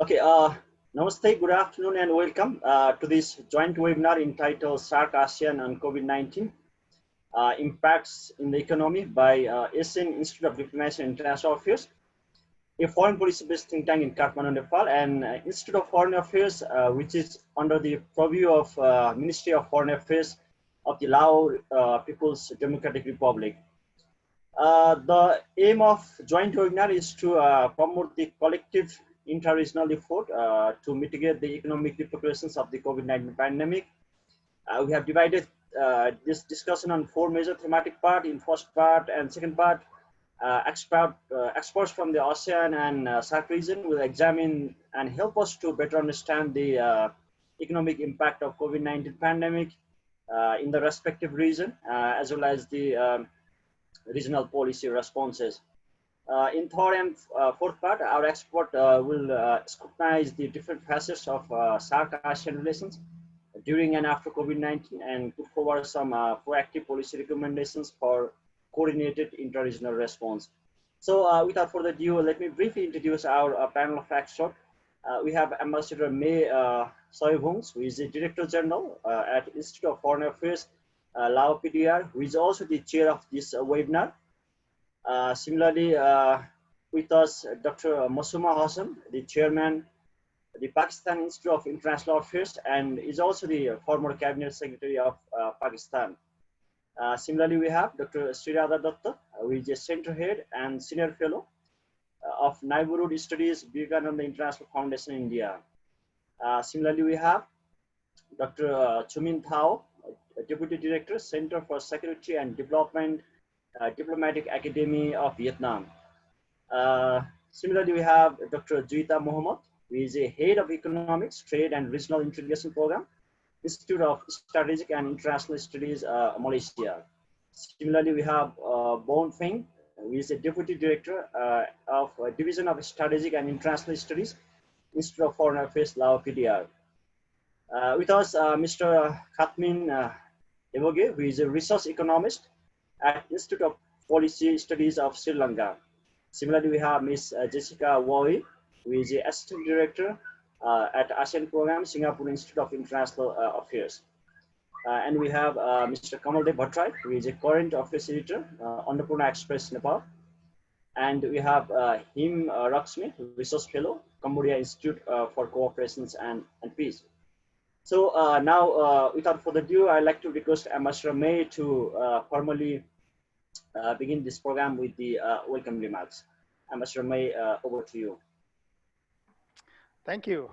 Okay, Namaste, good afternoon and welcome to this joint webinar entitled SAARC-ASEAN on COVID-19 Impacts in the Economy by ASEAN Institute of Diplomacy and International Affairs, a foreign policy-based think tank in Kathmandu, Nepal, and Institute of Foreign Affairs, which is under the purview of Ministry of Foreign Affairs of the Lao People's Democratic Republic. The aim of joint webinar is to promote the collective inter-regional effort to mitigate the economic repercussions of the COVID-19 pandemic. We have divided this discussion on four major thematic parts. In first part and second part, experts from the ASEAN and SAARC region will examine and help us to better understand the economic impact of COVID-19 pandemic in the respective region, as well as the regional policy responses. In third and fourth part, our expert will scrutinize the different facets of SAARC-ASEAN relations during and after COVID-19 and put forward some proactive policy recommendations for coordinated inter-regional response. So without further ado, let me briefly introduce our panel of experts. We have Ambassador May SAYAVONGS, who is the Director General at Institute of Foreign Affairs, Lao PDR, who is also the chair of this webinar. Similarly, with us, Dr. Masuma Hasan, the chairman, the Pakistan Institute of International Affairs, and is also the former cabinet secretary of Pakistan. Similarly, we have Dr. Sreeradha Dutta, who is a center head and senior fellow of Neighborhood Studies, Vivekananda International Foundation, India. Similarly, we have Dr. Chumin Thao, Deputy Director, Center for Security and Development, Diplomatic Academy of Vietnam. Similarly, we have Dr. Juita Mohammed, who is a head of Economics, Trade and Regional Integration Program, Institute of Strategic and International Studies, Malaysia. Similarly, we have Bounphieng, who is a Deputy Director of Division of Strategic and International Studies, Institute of Foreign Affairs, Lao PDR. With us, Mr. Kithmina, Hewage, who is a resource economist at Institute of Policy Studies of Sri Lanka. Similarly, we have Ms. Jessica Woi, who is the Assistant Director at ASEAN Program, Singapore Institute of International Affairs. And we have Mr. Kamal Bhattarai, who is a current affairs editor, Annapurna Express, Nepal. And we have Him Raksmi, Resource Fellow, Cambodia Institute for Cooperation and Peace. So now, without further ado, I'd like to request Ambassador May to formally begin this program with the welcome remarks. Ambassador May, over to you. Thank you.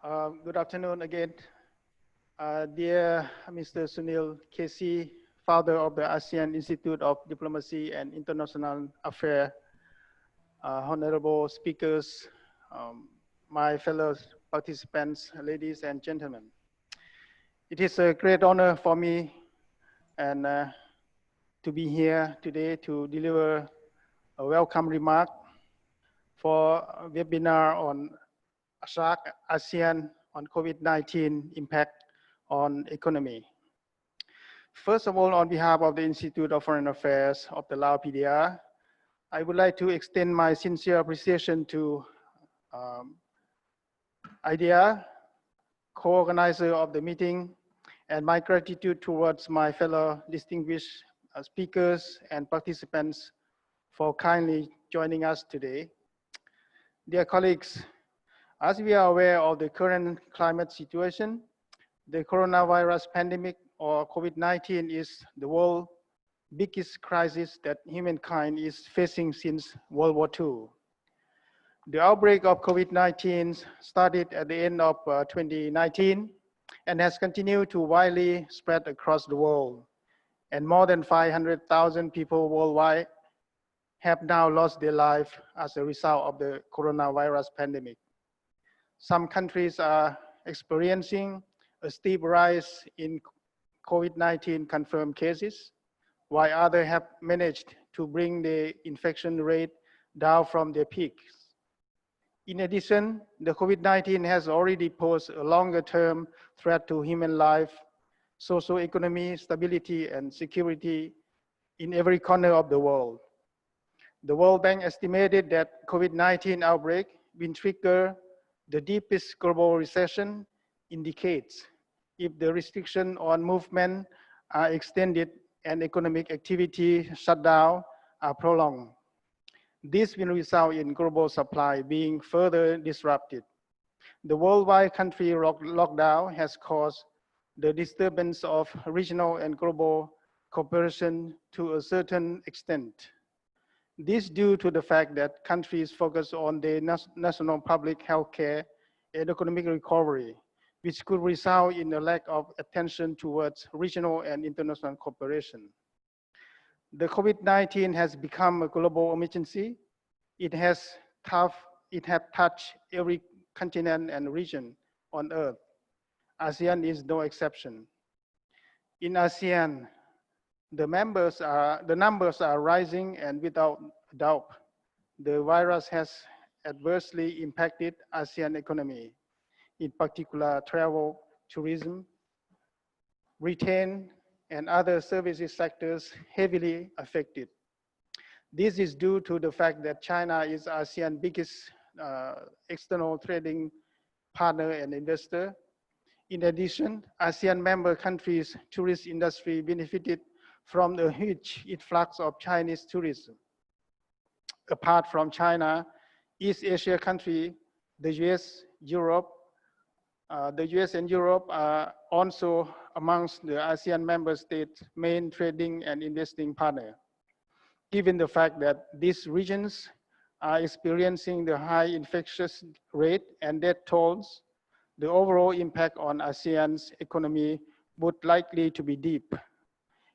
Good afternoon again. Dear Mr. Sunil Kesi, founder of the ASEAN Institute of Diplomacy and International Affairs, honorable speakers, my fellow participants, ladies and gentlemen. It is a great honor for me and to be here today to deliver a welcome remark for a webinar on SAARC-ASEAN on COVID-19 impact on economy. First of all, on behalf of the Institute of Foreign Affairs of the Lao PDR, I would like to extend my sincere appreciation to AIDIA, co-organizer of the meeting, and my gratitude towards my fellow distinguished speakers and participants for kindly joining us today. Dear colleagues, as we are aware of the current climate situation, the coronavirus pandemic or COVID-19 is the world's biggest crisis that humankind is facing since World War II. The outbreak of COVID-19 started at the end of 2019 and has continued to widely spread across the world. And more than 500,000 people worldwide have now lost their life as a result of the coronavirus pandemic. Some countries are experiencing a steep rise in COVID-19 confirmed cases, while others have managed to bring the infection rate down from their peaks. In addition, the COVID-19 has already posed a longer-term threat to human life, socio-economic stability, and security in every corner of the world. The World Bank estimated that COVID-19 outbreak will trigger The deepest global recession indicates if the restriction on movement are extended and economic activity shutdown are prolonged. This will result in global supply being further disrupted. The worldwide country lockdown has caused the disturbance of regional and global cooperation to a certain extent. This due to the fact that countries focus on their national public health care and economic recovery, which could result in a lack of attention towards regional and international cooperation. The COVID-19 has become a global emergency. It has touched every continent and region on Earth. ASEAN is no exception. In ASEAN, the numbers are rising, and without doubt, the virus has adversely impacted ASEAN economy, in particular travel, tourism, retail, and other services sectors heavily affected. This is due to the fact that China is ASEAN's biggest external trading partner and investor. In addition, ASEAN member countries' tourist industry benefited from the huge influx of Chinese tourism. Apart from China, East Asia countries, the US and Europe are also amongst the ASEAN member states' main trading and investing partner. Given the fact that these regions are experiencing the high infectious rate and death tolls, the overall impact on ASEAN's economy would likely to be deep.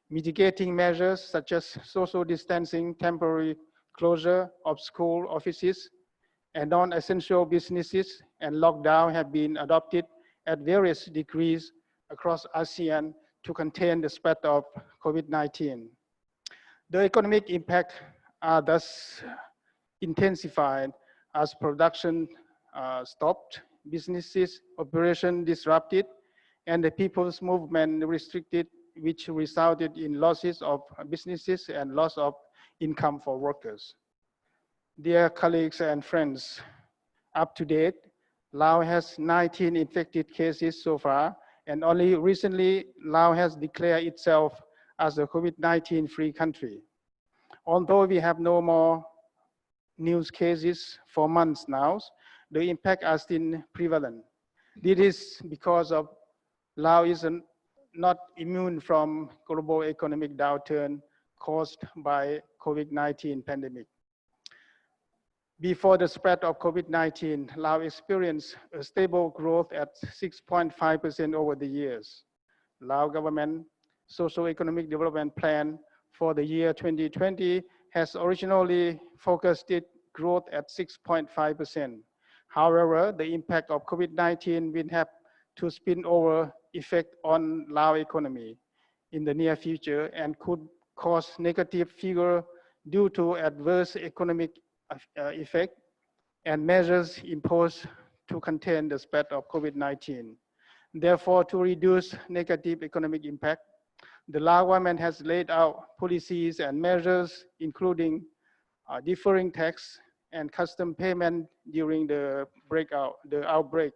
Mitigating measures such as social distancing, temporary closure of school offices, and non-essential businesses and lockdown have been adopted at various degrees across ASEAN to contain the spread of COVID-19. The economic impact are thus intensified as production stopped, businesses operation disrupted, and the people's movement restricted, which resulted in losses of businesses and loss of income for workers. Dear colleagues and friends, up to date, Laos has 19 infected cases so far, and only recently Laos has declared itself as a COVID-19 free country. Although we have no more news cases for months now, the impact are still prevalent. This is because of Laos is not immune from global economic downturn caused by COVID-19 pandemic. Before the spread of COVID-19, Laos experienced a stable growth at 6.5% over the years. Laos government socio-economic development plan for the year 2020 has originally focused its growth at 6.5%. However, the impact of COVID-19 will have to spin over effect on Laos economy in the near future and could cause negative figure due to adverse economic effect and measures imposed to contain the spread of COVID-19. Therefore, to reduce negative economic impact, the Lao government has laid out policies and measures, including deferring tax and custom payment during the outbreak,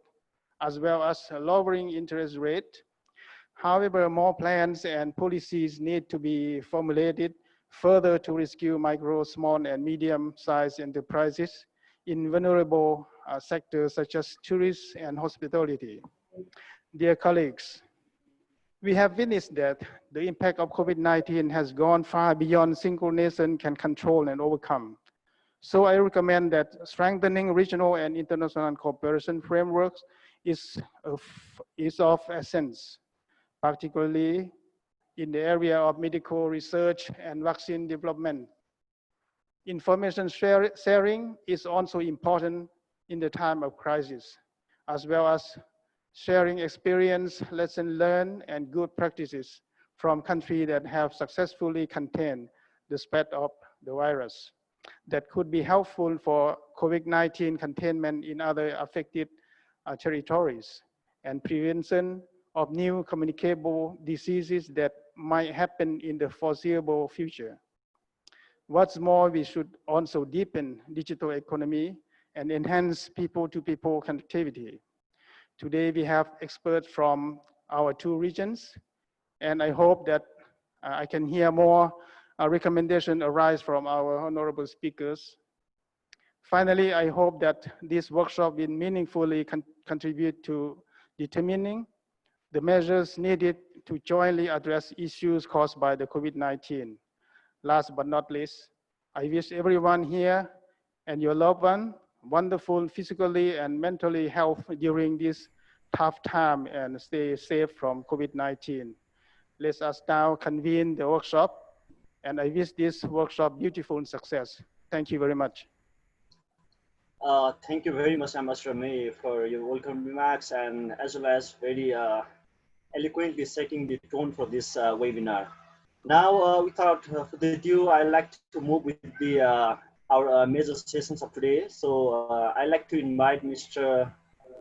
as well as lowering interest rate. However, more plans and policies need to be formulated further to rescue micro, small, and medium-sized enterprises in vulnerable sectors such as tourism and hospitality. Dear colleagues, we have witnessed that the impact of COVID-19 has gone far beyond single nation can control and overcome. So I recommend that strengthening regional and international cooperation frameworks is of essence, particularly in the area of medical research and vaccine development. Information sharing is also important in the time of crisis, as well as sharing experience, lessons learned, and good practices from countries that have successfully contained the spread of the virus that could be helpful for COVID-19 containment in other affected territories and prevention of new communicable diseases that might happen in the foreseeable future. What's more, we should also deepen digital economy and enhance people-to-people connectivity. Today we have experts from our two regions, and I hope that I can hear more recommendations arise from our honorable speakers. Finally, I hope that this workshop will meaningfully contribute to determining the measures needed to jointly address issues caused by the COVID-19. Last but not least, I wish everyone here and your loved one wonderful physically and mentally health during this tough time, and stay safe from COVID-19. Let us now convene the workshop, and I wish this workshop beautiful success. Thank you very much. Thank you very much, Ambassador May, for your welcome remarks, and as well as very eloquently setting the tone for this webinar. Now, without further ado, I'd like to move with the our major sessions of today. So I'd like to invite Mr.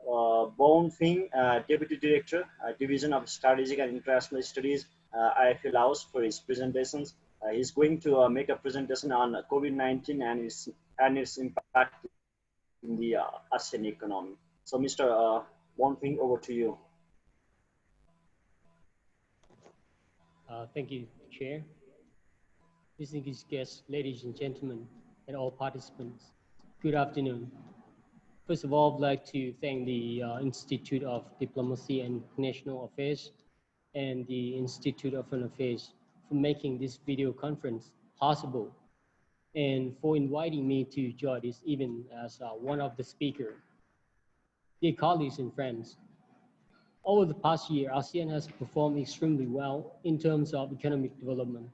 Bounphieng, Deputy Director, Division of Strategic and International Studies, IFA-Lao, for his presentations. He's going to make a presentation on COVID-19 and its impact in the ASEAN economy. So, Mr. Bounphieng, over to you. Thank you, Chair. Distinguished guests, ladies and gentlemen, and all participants, good afternoon. First of all, I'd like to thank the Institute of Diplomacy and International Affairs and the Institute of Foreign Affairs for making this video conference possible and for inviting me to join this event as one of the speakers. Dear colleagues and friends, over the past year, ASEAN has performed extremely well in terms of economic development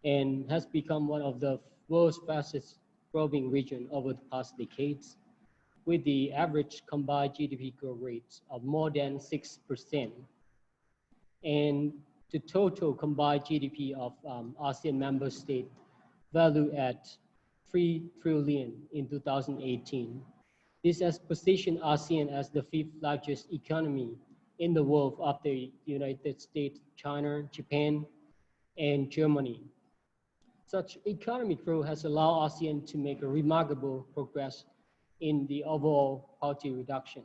and has become one of the world's fastest growing region over the past decades, with the average combined GDP growth rates of more than 6%. And the total combined GDP of ASEAN member states valued at 3 trillion in 2018. This has positioned ASEAN as the 5th largest economy in the world after the United States, China, Japan, and Germany. Such economic growth has allowed ASEAN to make a remarkable progress in the overall poverty reduction,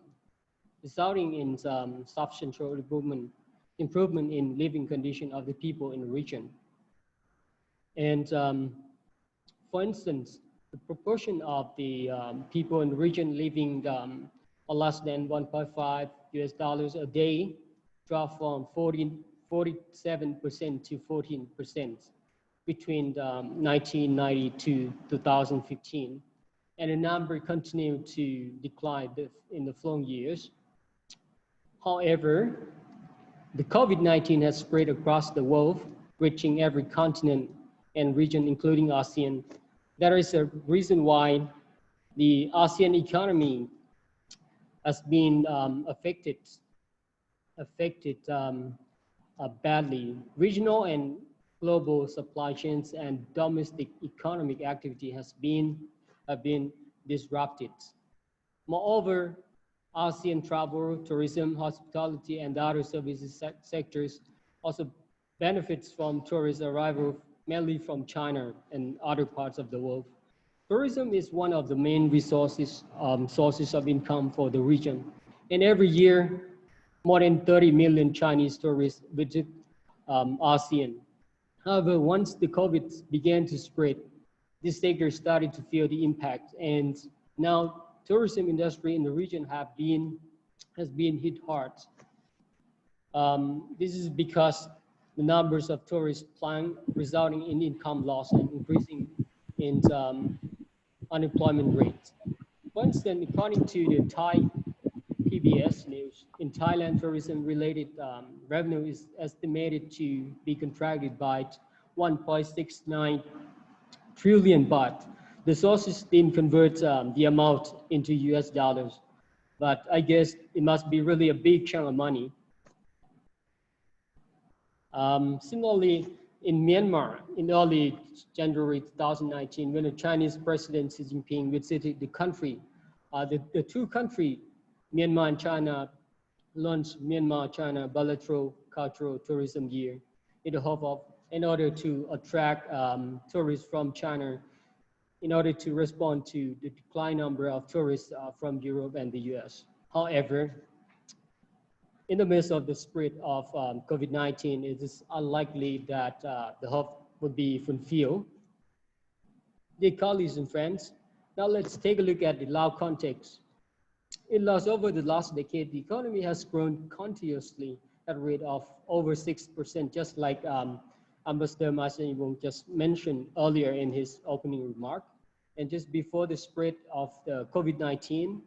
resulting in some substantial improvement in living conditions of the people in the region. And for instance, the proportion of the people in the region living on less than $1.5 a day dropped from 47% to 14% between 1990 to 2015. And the number continued to decline in the following years. However, the COVID-19 has spread across the world, reaching every continent and region, including ASEAN. That is a reason why the ASEAN economy has been affected badly. Regional and global supply chains and domestic economic activity have been disrupted. Moreover, ASEAN travel, tourism, hospitality, and other services sectors also benefits from tourist arrival, mainly from China and other parts of the world. Tourism is one of the main sources of income for the region. And every year, more than 30 million Chinese tourists visit ASEAN. However, once the COVID began to spread, this sector started to feel the impact, and now tourism industry in the region has been hit hard. This is because the numbers of tourists plunged, resulting in income loss and increasing in unemployment rates. For instance, according to the Thai PBS news, in Thailand, tourism-related revenue is estimated to be contracted by 1.69 trillion baht. The sources didn't convert the amount into US dollars, but I guess it must be really a big chunk of money. Similarly, in Myanmar, in early January 2019, when the Chinese President Xi Jinping visited the country, the two countries, Myanmar and China, launched Myanmar-China bilateral cultural tourism year in order to attract tourists from China in order to respond to the decline number of tourists from Europe and the US. However, in the midst of the spread of COVID-19, it is unlikely that the hope would be fulfilled. Dear colleagues and friends, now let's take a look at the Lao context. In Laos, over the last decade, the economy has grown continuously at a rate of over 6%, just like Ambassador Masuma just mentioned earlier in his opening remark. And just before the spread of the COVID-19,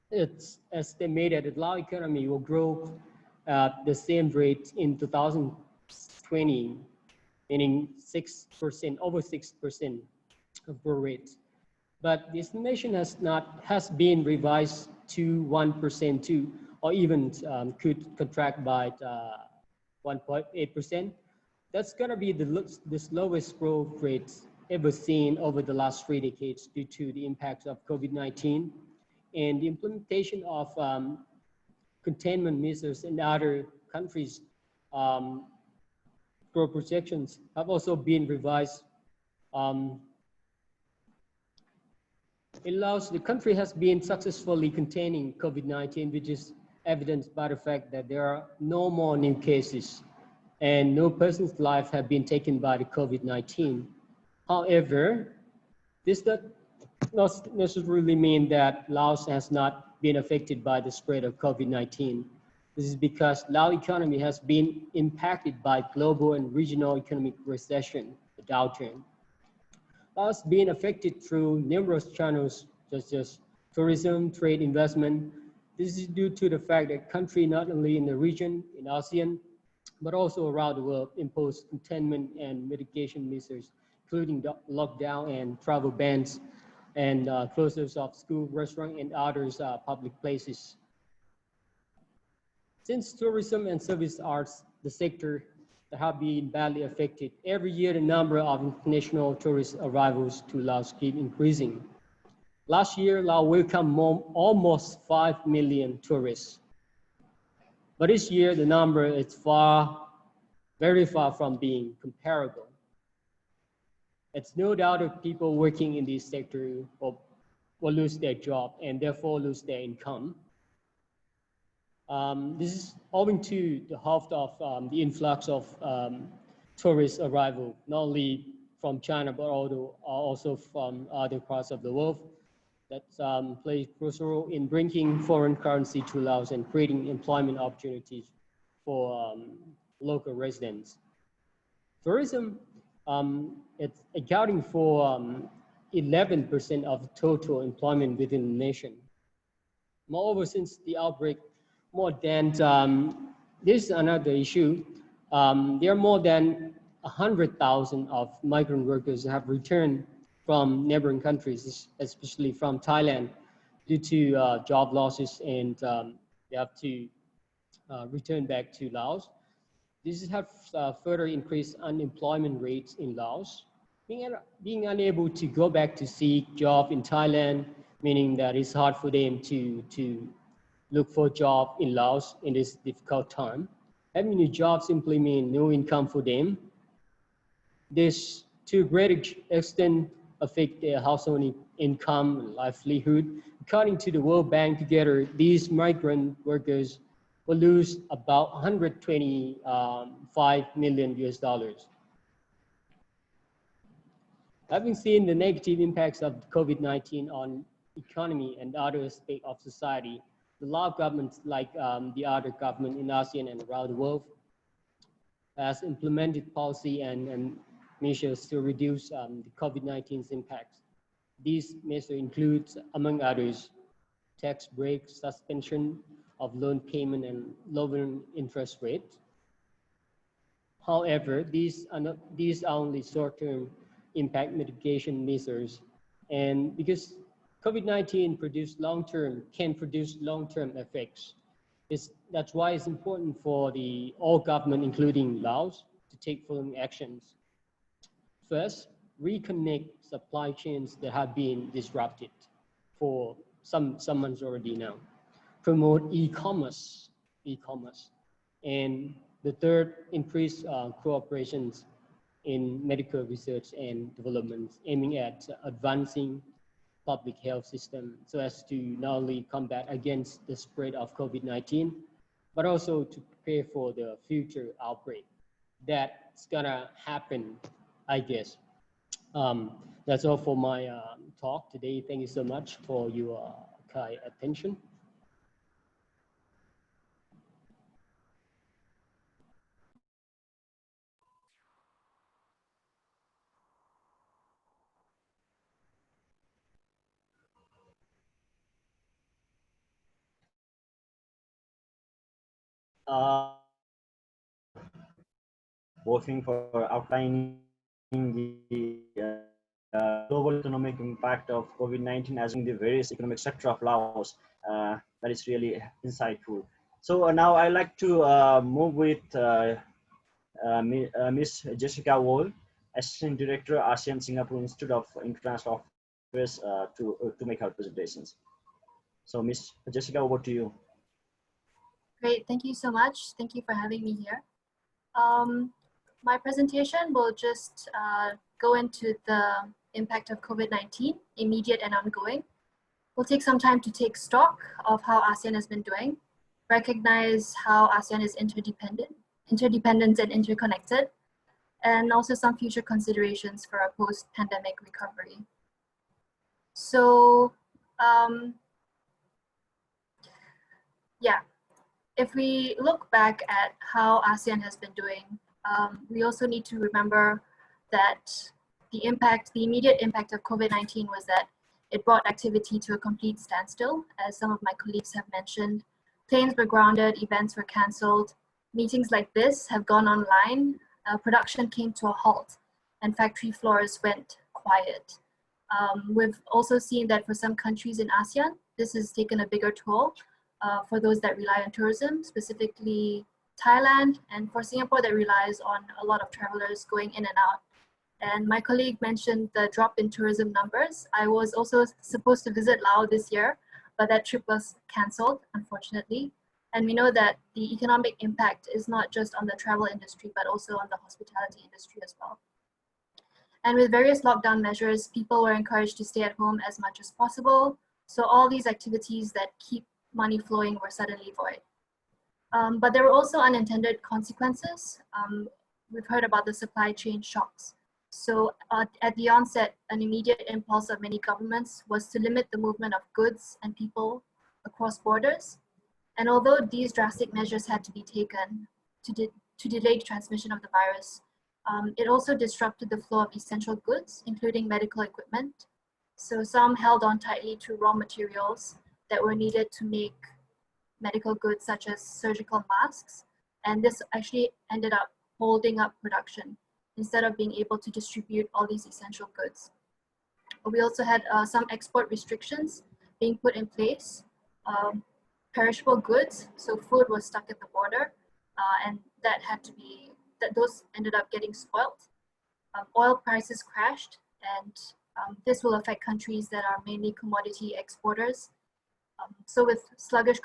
it's estimated that Lao economy will grow at the same rate in 2020, meaning 6%, over 6% of growth rate. But the estimation has been revised to 1% too, or even could contract by 1.8%. That's going to be the slowest growth rate ever seen over the last 3 decades due to the impacts of COVID-19 and the implementation of containment measures in other countries. Growth projections have also been revised. In Laos, the country has been successfully containing COVID-19, which is evidenced by the fact that there are no more new cases and no person's life have been taken by the COVID-19. However, this does not necessarily mean that Laos has not been affected by the spread of COVID-19. This is because Lao economy has been impacted by global and regional economic recession, the downturn. Laos has been affected through numerous channels, such as tourism, trade, investment. This is due to the fact that country not only in the region, in ASEAN, but also around the world imposed containment and mitigation measures, including lockdown and travel bans and closures of school, restaurant, and others public places. Since tourism and service are the sector that have been badly affected, every year the number of international tourist arrivals to Laos keep increasing. Last year, Laos welcomed almost 5 million tourists. But this year, the number is very far from being comparable. It's no doubt that people working in this sector will lose their job and therefore lose their income. This is owing to the half of the influx of tourist arrival, not only from China, but also from other parts of the world that play a crucial role in bringing foreign currency to Laos and creating employment opportunities for local residents. Tourism, it's accounting for 11% of total employment within the nation. Moreover, since the outbreak, more than, this is another issue, there are more than 100,000 of migrant workers who have returned from neighboring countries, especially from Thailand, due to job losses, and they have to return back to Laos. This has further increased unemployment rates in Laos. Being unable to go back to seek job in Thailand, meaning that it's hard for them to look for a job in Laos in this difficult time. Having a job simply means no income for them. This, to a great extent, affect their household income and livelihood. According to the World Bank, together, these migrant workers will lose about $125 million US. Having seen the negative impacts of COVID-19 on economy and other aspects of society, the Lao government, like the other government in ASEAN and around the world, has implemented policy and measures to reduce the COVID-19's impacts. These measures include, among others, tax breaks, suspension of loan payment, and lower interest rate. However, these are only short-term impact mitigation measures, and because COVID-19 can produce long-term effects. That's why it's important for all government, including Laos, to take following actions. First, reconnect supply chains that have been disrupted for some months already now. Promote e-commerce. And the third, increase cooperations in medical research and development, aiming at advancing public health system so as to not only combat against the spread of COVID-19, but also to prepare for the future outbreak that's gonna happen, I guess. That's all for my talk today. Thank you so much for your kind attention. Bothing for outlining the global economic impact of COVID-19 as in the various economic sector of Laos. That is really insightful. So now I'd like to move with Ms. Jessica Wall, Assistant Director, ASEAN Singapore Institute of International Affairs, to make our presentations. So Ms. Jessica, over to you. Great, thank you so much. Thank you for having me here. My presentation will just go into the impact of COVID-19, immediate and ongoing. We'll take some time to take stock of how ASEAN has been doing, recognize how ASEAN is interdependent and interconnected, and also some future considerations for a post-pandemic recovery. So, yeah, if we look back at how ASEAN has been doing, we also need to remember that the immediate impact of COVID-19 was that it brought activity to a complete standstill, as some of my colleagues have mentioned. Planes were grounded, events were cancelled, meetings like this have gone online, production came to a halt, and factory floors went quiet. We've also seen that for some countries in ASEAN, this has taken a bigger toll for those that rely on tourism, specifically Thailand, and for Singapore that relies on a lot of travelers going in and out. And my colleague mentioned the drop in tourism numbers. I was also supposed to visit Laos this year, but that trip was cancelled, unfortunately. And we know that the economic impact is not just on the travel industry, but also on the hospitality industry as well. And with various lockdown measures, people were encouraged to stay at home as much as possible. So all these activities that keep money flowing were suddenly void. But there were also unintended consequences. We've heard about the supply chain shocks. So at the onset, an immediate impulse of many governments was to limit the movement of goods and people across borders. And although these drastic measures had to be taken to delay transmission of the virus, it also disrupted the flow of essential goods, including medical equipment. So some held on tightly to raw materials that were needed to make medical goods such as surgical masks. And this actually ended up holding up production instead of being able to distribute all these essential goods. We also had some export restrictions being put in place. Perishable goods, so food was stuck at the border, and those ended up getting spoilt. Oil prices crashed, and this will affect countries that are mainly commodity exporters. So with sluggish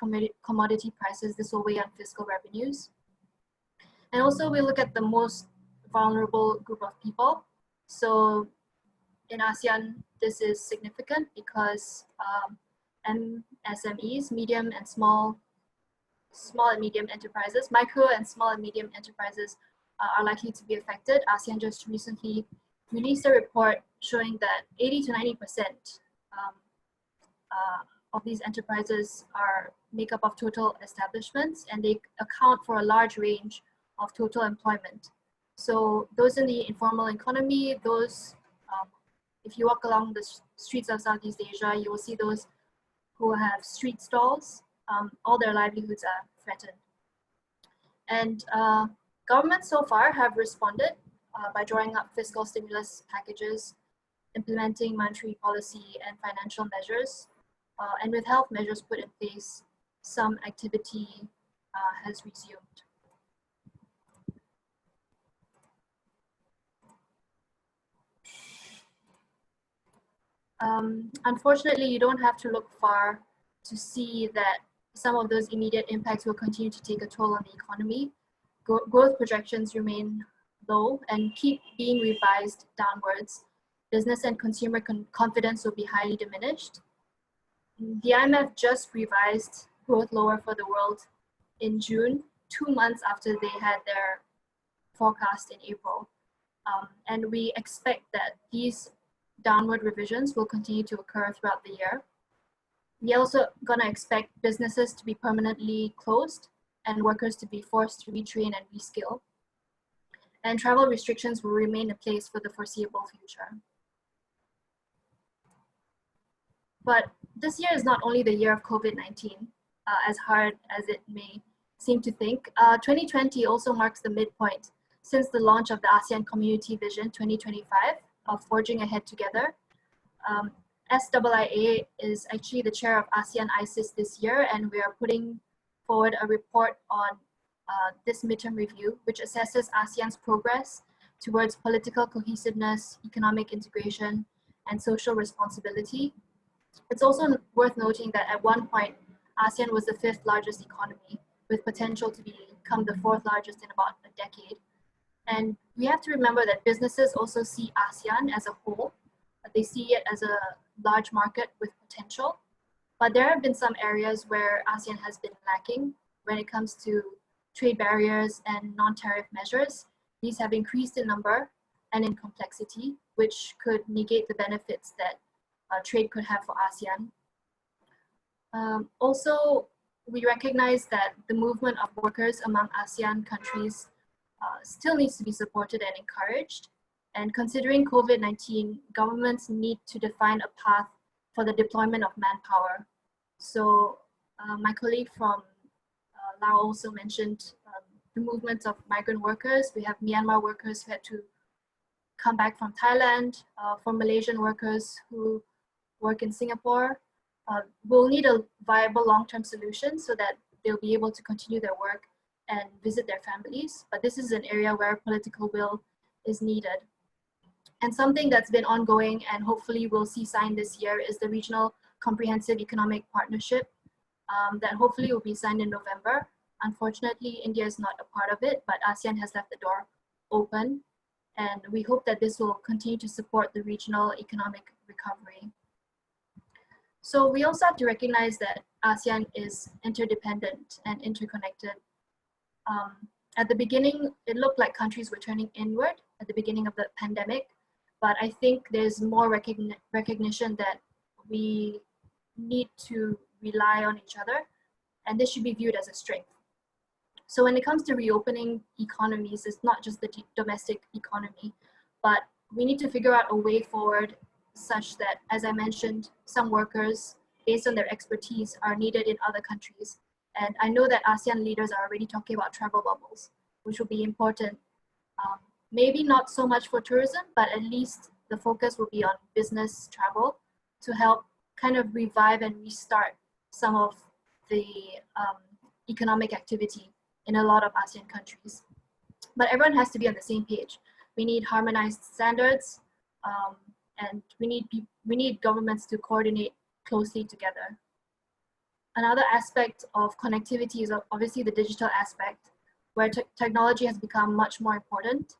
commodity prices, this will weigh on fiscal revenues. And also we look at the most vulnerable group of people. So in ASEAN, this is significant because MSMEs, medium and small and medium enterprises, micro and small and medium enterprises are likely to be affected. ASEAN just recently released a report showing that 80 to 90% of these enterprises make up of total establishments, and they account for a large range of total employment. So those in the informal economy, those, if you walk along the streets of Southeast Asia, you will see those who have street stalls, all their livelihoods are threatened. And governments so far have responded by drawing up fiscal stimulus packages, implementing monetary policy and financial measures, and with health measures put in place, some activity has resumed. Unfortunately, you don't have to look far to see that some of those immediate impacts will continue to take a toll on the economy. Growth projections remain low and keep being revised downwards, business and consumer confidence will be highly diminished. The IMF just revised growth lower for the world in June, 2 months after they had their forecast in April. And we expect that these downward revisions will continue to occur throughout the year. We're also gonna expect businesses to be permanently closed and workers to be forced to retrain and reskill. And travel restrictions will remain in place for the foreseeable future. But this year is not only the year of COVID-19, as hard as it may seem to think. 2020 also marks the midpoint since the launch of the ASEAN Community Vision 2025 of Forging Ahead Together. SIIA is actually the chair of ASEAN ISIS this year, and we are putting forward a report on this midterm review, which assesses ASEAN's progress towards political cohesiveness, economic integration, and social responsibility. It's also worth noting that at one point, ASEAN was the 5th largest economy, with potential to become the 4th largest in about a decade. And we have to remember that businesses also see ASEAN as a whole. They see it as a large market with potential. But there have been some areas where ASEAN has been lacking when it comes to trade barriers and non-tariff measures. These have increased in number and in complexity, which could negate the benefits that trade could have for ASEAN. Also, we recognize that the movement of workers among ASEAN countries still needs to be supported and encouraged. And considering COVID-19, governments need to define a path for the deployment of manpower. So my colleague from Lao also mentioned the movement of migrant workers. We have Myanmar workers who had to come back from Thailand, for Malaysian workers who work in Singapore. We'll need a viable long-term solution so that they'll be able to continue their work and visit their families. But this is an area where political will is needed. And something that's been ongoing and hopefully we'll see signed this year is the Regional Comprehensive Economic Partnership that hopefully will be signed in November. Unfortunately, India is not a part of it, but ASEAN has left the door open. And we hope that this will continue to support the regional economic recovery. So we also have to recognize that ASEAN is interdependent and interconnected. At the beginning, it looked like countries were turning inward at the beginning of the pandemic, but I think there's more recognition that we need to rely on each other, and this should be viewed as a strength. So when it comes to reopening economies, it's not just the domestic economy, but we need to figure out a way forward such that, as I mentioned, some workers, based on their expertise, are needed in other countries. And I know that ASEAN leaders are already talking about travel bubbles, which will be important. Maybe not so much for tourism, but at least the focus will be on business travel to help kind of revive and restart some of the economic activity in a lot of ASEAN countries. But everyone has to be on the same page. We need harmonized standards, and we need governments to coordinate closely together. Another aspect of connectivity is obviously the digital aspect, where technology has become much more important.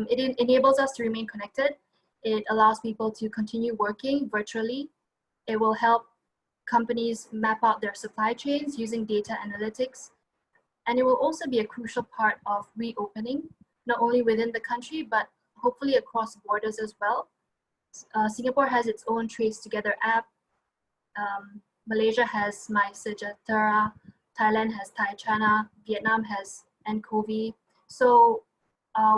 It enables us to remain connected. It allows people to continue working virtually. It will help companies map out their supply chains using data analytics. And it will also be a crucial part of reopening, not only within the country, but hopefully across borders as well. Singapore has its own Trace Together app. Malaysia has My Sejahtera. Thailand has Thai China. Vietnam has Takobi. So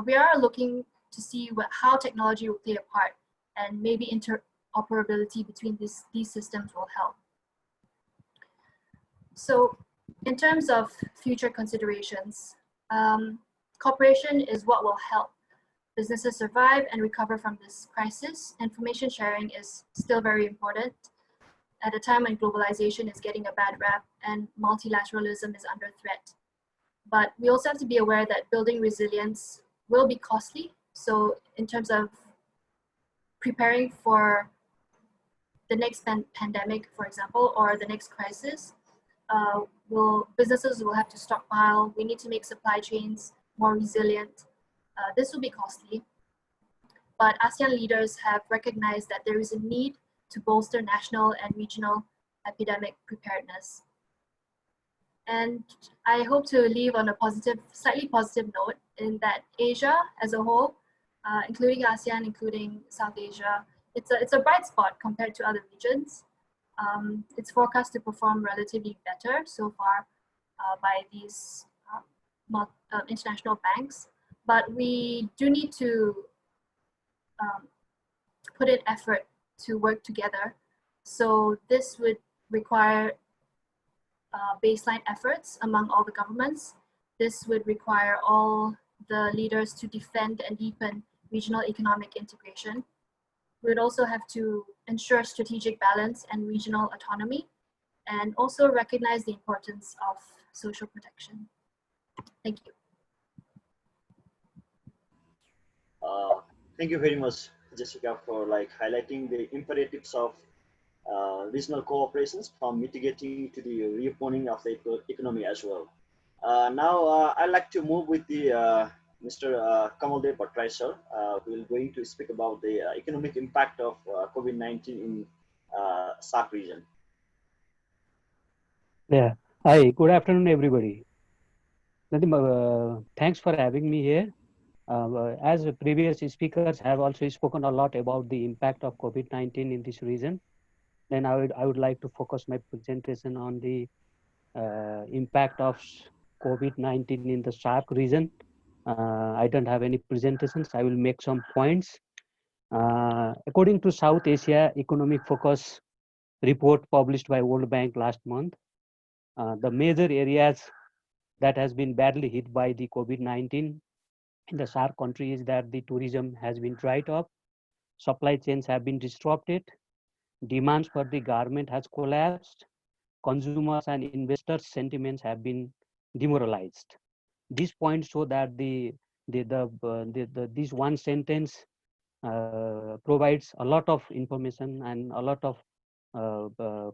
we are looking to see how technology will play a part, and maybe interoperability between these systems will help. So in terms of future considerations, cooperation is what will help businesses survive and recover from this crisis. Information sharing is still very important at a time when globalization is getting a bad rap and multilateralism is under threat. But we also have to be aware that building resilience will be costly. So in terms of preparing for the next pandemic, for example, or the next crisis, businesses will have to stockpile. We need to make supply chains more resilient. This will be costly, but ASEAN leaders have recognized that there is a need to bolster national and regional epidemic preparedness. And I hope to leave on a positive, slightly positive note in that Asia as a whole, including ASEAN, including South Asia, it's a bright spot compared to other regions. It's forecast to perform relatively better so far by these international banks, but we do need to put in effort to work together. So this would require baseline efforts among all the governments. This would require all the leaders to defend and deepen regional economic integration. We would also have to ensure strategic balance and regional autonomy, and also recognize the importance of social protection. Thank you. Thank you very much, Jessica, for highlighting the imperatives of regional cooperations from mitigating to the reopening of the economy as well. Now, I'd like to move with the Mr. Kamal Bhattarai, sir, who will going to speak about the economic impact of COVID-19 in SAARC region. Yeah. Hi, good afternoon, everybody. Thanks for having me here. As the previous speakers have also spoken a lot about the impact of COVID-19 in this region, then I would like to focus my presentation on the impact of COVID-19 in the SAARC region. I don't have any presentations. I will make some points. According to South Asia Economic Focus report published by World Bank last month, the major areas that has been badly hit by the COVID-19 in the SAARC country is that the tourism has been dried up, supply chains have been disrupted, demands for the garment has collapsed, consumers and investors' sentiments have been demoralized. These points show that this one sentence provides a lot of information and a lot of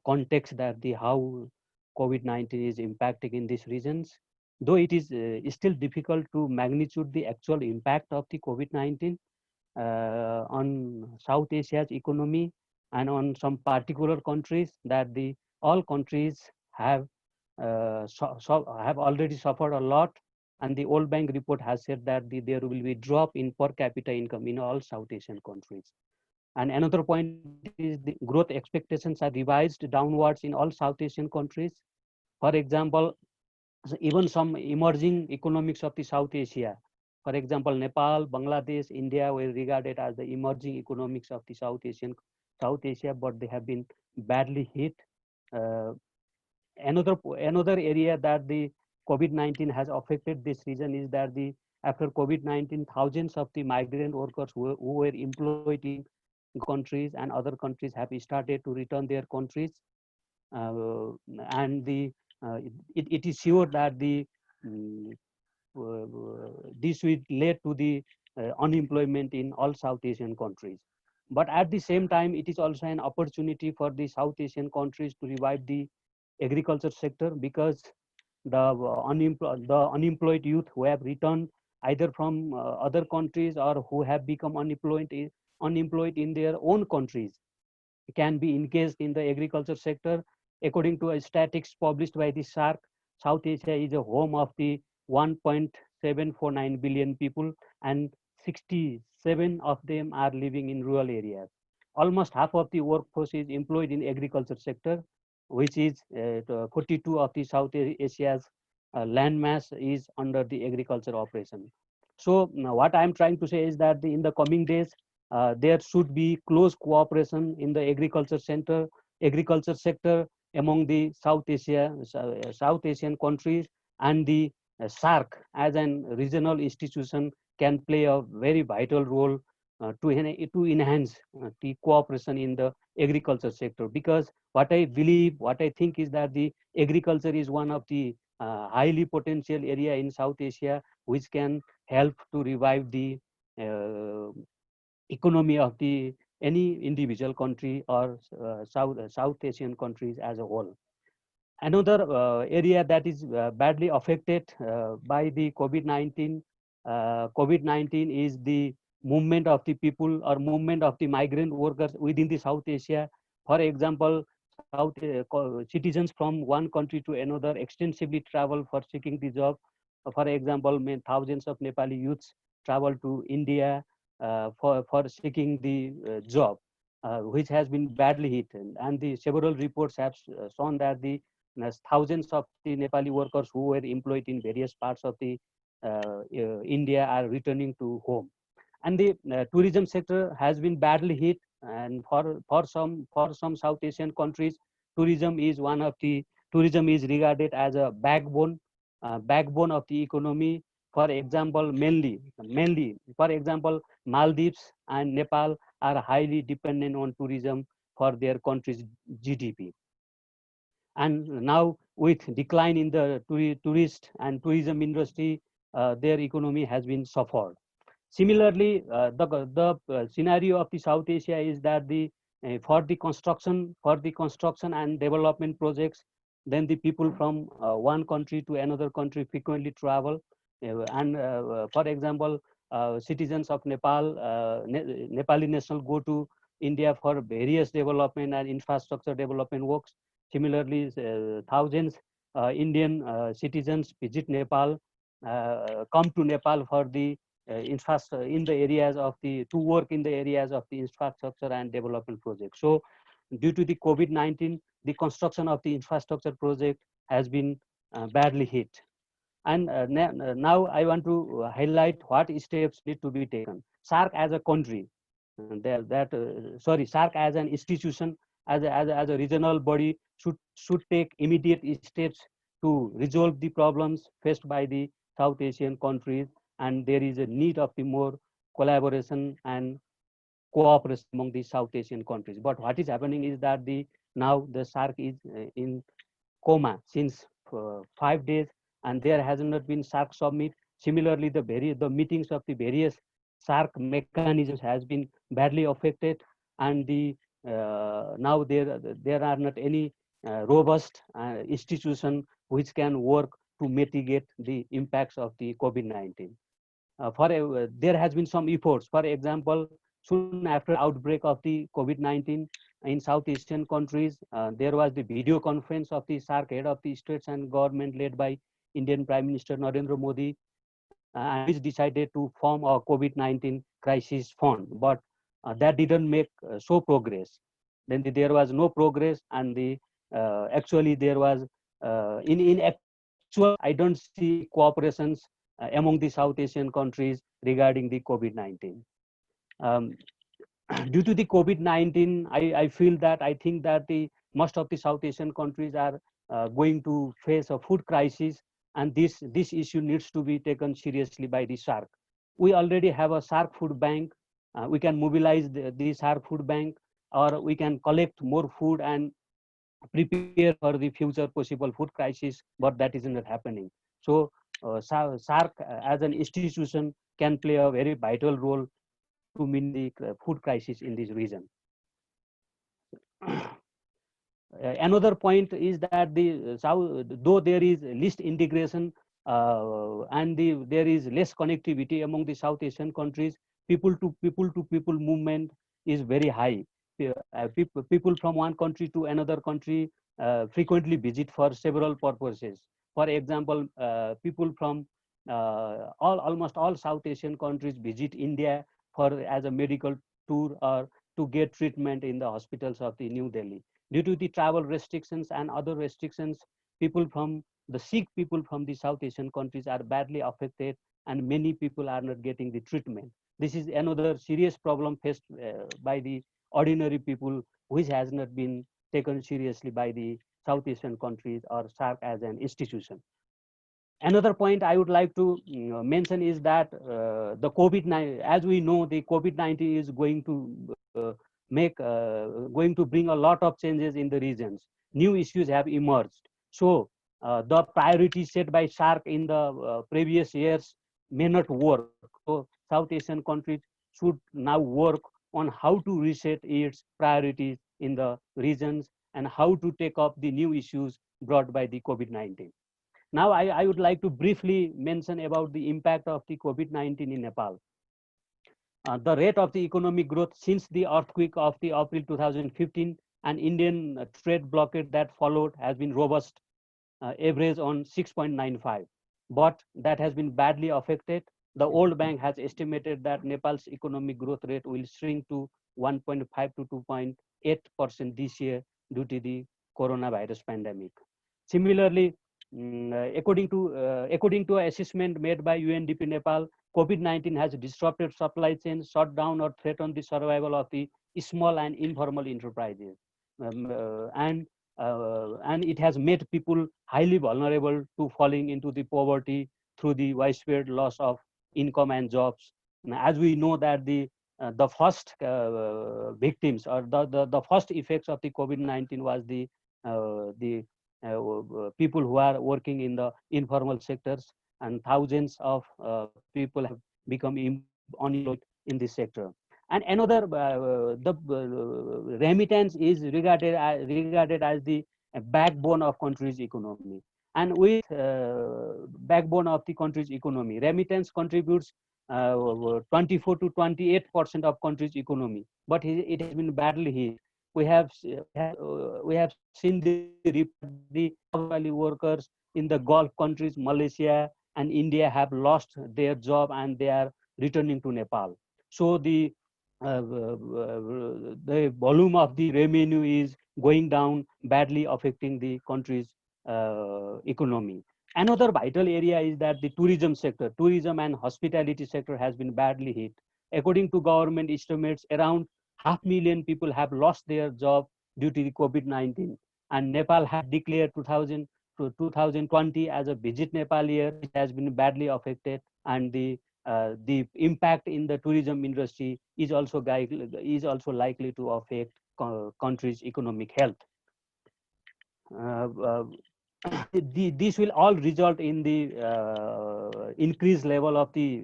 context that how COVID-19 is impacting in these regions. Though it is still difficult to magnitude the actual impact of the COVID-19 on South Asia's economy and on some particular countries, that all countries have already suffered a lot, and the World Bank report has said that there will be drop in per capita income in all South Asian countries. And another point is the growth expectations are revised downwards in all South Asian countries. For example, even some emerging economics of the South Asia, for example, Nepal, Bangladesh, India were regarded as the emerging economics of the South Asia, but they have been badly hit. Another area that the COVID-19 has affected this region is that after COVID-19, thousands of the migrant workers who were employed in countries and other countries have started to return their countries, and it is sure that this will lead to the unemployment in all South Asian countries. But at the same time, it is also an opportunity for the South Asian countries to revive the agriculture sector, because the unemployed youth who have returned either from other countries or who have become unemployed in their own countries can be engaged in the agriculture sector. According to statistics published by the SAARC, South Asia is a home of the 1.749 billion people, and 67 of them are living in rural areas. Almost half of the workforce is employed in agriculture sector, which is 42 of the South Asia's landmass is under the agriculture operation. So what I'm trying to say is that in the coming days, there should be close cooperation in the agriculture sector among the South Asian countries, and the SAARC as an regional institution can play a very vital role to enhance the cooperation in the agriculture sector. Because what I think is that the agriculture is one of the highly potential area in South Asia, which can help to revive the economy of any individual country or South Asian countries as a whole. Another area that is badly affected by the COVID-19 COVID-19 is the movement of the people or movement of the migrant workers within the South Asia. For example, citizens from one country to another extensively travel for seeking the job. For example, thousands of Nepali youths travel to India for seeking the job, which has been badly hit. And the several reports have shown that the thousands of the Nepali workers who were employed in various parts of the India are returning to home. And the tourism sector has been badly hit, and for some South Asian countries, tourism is regarded as a backbone of the economy. For example, mainly for example, Maldives and Nepal are highly dependent on tourism for their country's GDP. And now with decline in the tourist and tourism industry, their economy has been suffered. Similarly, the scenario of the South Asia is that for the construction and development projects, then the people from one country to another country frequently travel. For example, citizens of Nepal, Nepali national go to India for various development and infrastructure development works. Similarly, thousands Indian citizens visit Nepal, come to Nepal for the in the areas of to work in the areas of the infrastructure and development projects. So due to the COVID-19, the construction of the infrastructure project has been badly hit. And now I want to highlight what steps need to be taken. SAARC as a country, SAARC as an institution, as a regional body should take immediate steps to resolve the problems faced by the South Asian countries, and there is a need of the more collaboration and cooperation among the South Asian countries. But what is happening is that now the SAARC is in coma since 5 days, and there has not been SAARC summit. Similarly, the meetings of the various SAARC mechanisms has been badly affected, and now there are not any robust institution which can work to mitigate the impacts of the COVID-19. There has been some efforts. For example, soon after outbreak of the COVID-19 in South Asian countries, there was the video conference of the SAARC head of the states and government led by Indian Prime Minister Narendra Modi, and which decided to form a COVID-19 crisis fund. But that didn't make so progress. Then there was no progress, and actually there was in actual I don't see cooperations among the South Asian countries regarding the COVID-19. Due to the COVID-19, I think that most of the South Asian countries are going to face a food crisis, and this issue needs to be taken seriously by the SAARC. We already have a SAARC food bank. We can mobilize the SAARC food bank, or we can collect more food and prepare for the future possible food crisis, but that is not happening. So SAARC as an institution can play a very vital role to meet the food crisis in this region. Another point is that though there is least integration and there is less connectivity among the South Asian countries, people to people movement is very high. People from one country to another country frequently visit for several purposes. For example, people from almost all South Asian countries visit India as a medical tour or to get treatment in the hospitals of the New Delhi. Due to the travel restrictions and other restrictions, the sick people from the South Asian countries are badly affected, and many people are not getting the treatment. This is another serious problem faced by the ordinary people, which has not been taken seriously by the South Asian countries or SAARC as an institution. Another point I would like to mention is that the COVID-19, as we know, the COVID-19 is going to bring a lot of changes in the regions. New issues have emerged. So the priorities set by SAARC in the previous years may not work. So South Asian countries should now work on how to reset its priorities in the regions and how to take up the new issues brought by the COVID-19. Now, I would like to briefly mention about the impact of the COVID-19 in Nepal. The rate of the economic growth since the earthquake of the April 2015 and Indian trade blockade that followed has been robust, average on 6.95, but that has been badly affected. The World Bank has estimated that Nepal's economic growth rate will shrink to 1.5 to 2.8% this year due to the coronavirus pandemic. Similarly, according to an assessment made by UNDP Nepal, COVID-19 has disrupted supply chains, shut down or threatened the survival of the small and informal enterprises, and it has made people highly vulnerable to falling into the poverty through the widespread loss of income and jobs. As we know that the first victims or the first effects of the COVID-19 was the people who are working in the informal sectors, and thousands of people have become unemployed in this sector. And another, the remittance is regarded as the backbone of country's economy. And with backbone of the country's economy, remittance contributes 24 to 28% of country's economy, but it has been badly hit. We have seen the workers in the Gulf countries, Malaysia and India, have lost their job and they are returning to Nepal. So the volume of the revenue is going down, badly affecting the country's economy. Another vital area is that the tourism sector, tourism and hospitality sector has been badly hit. According to government estimates, around 500,000 people have lost their job due to the COVID-19. And Nepal has declared 2020 as a Visit Nepal year, which has been badly affected, and the impact in the tourism industry is also likely to affect country's economic health. This will all result in the increased level of the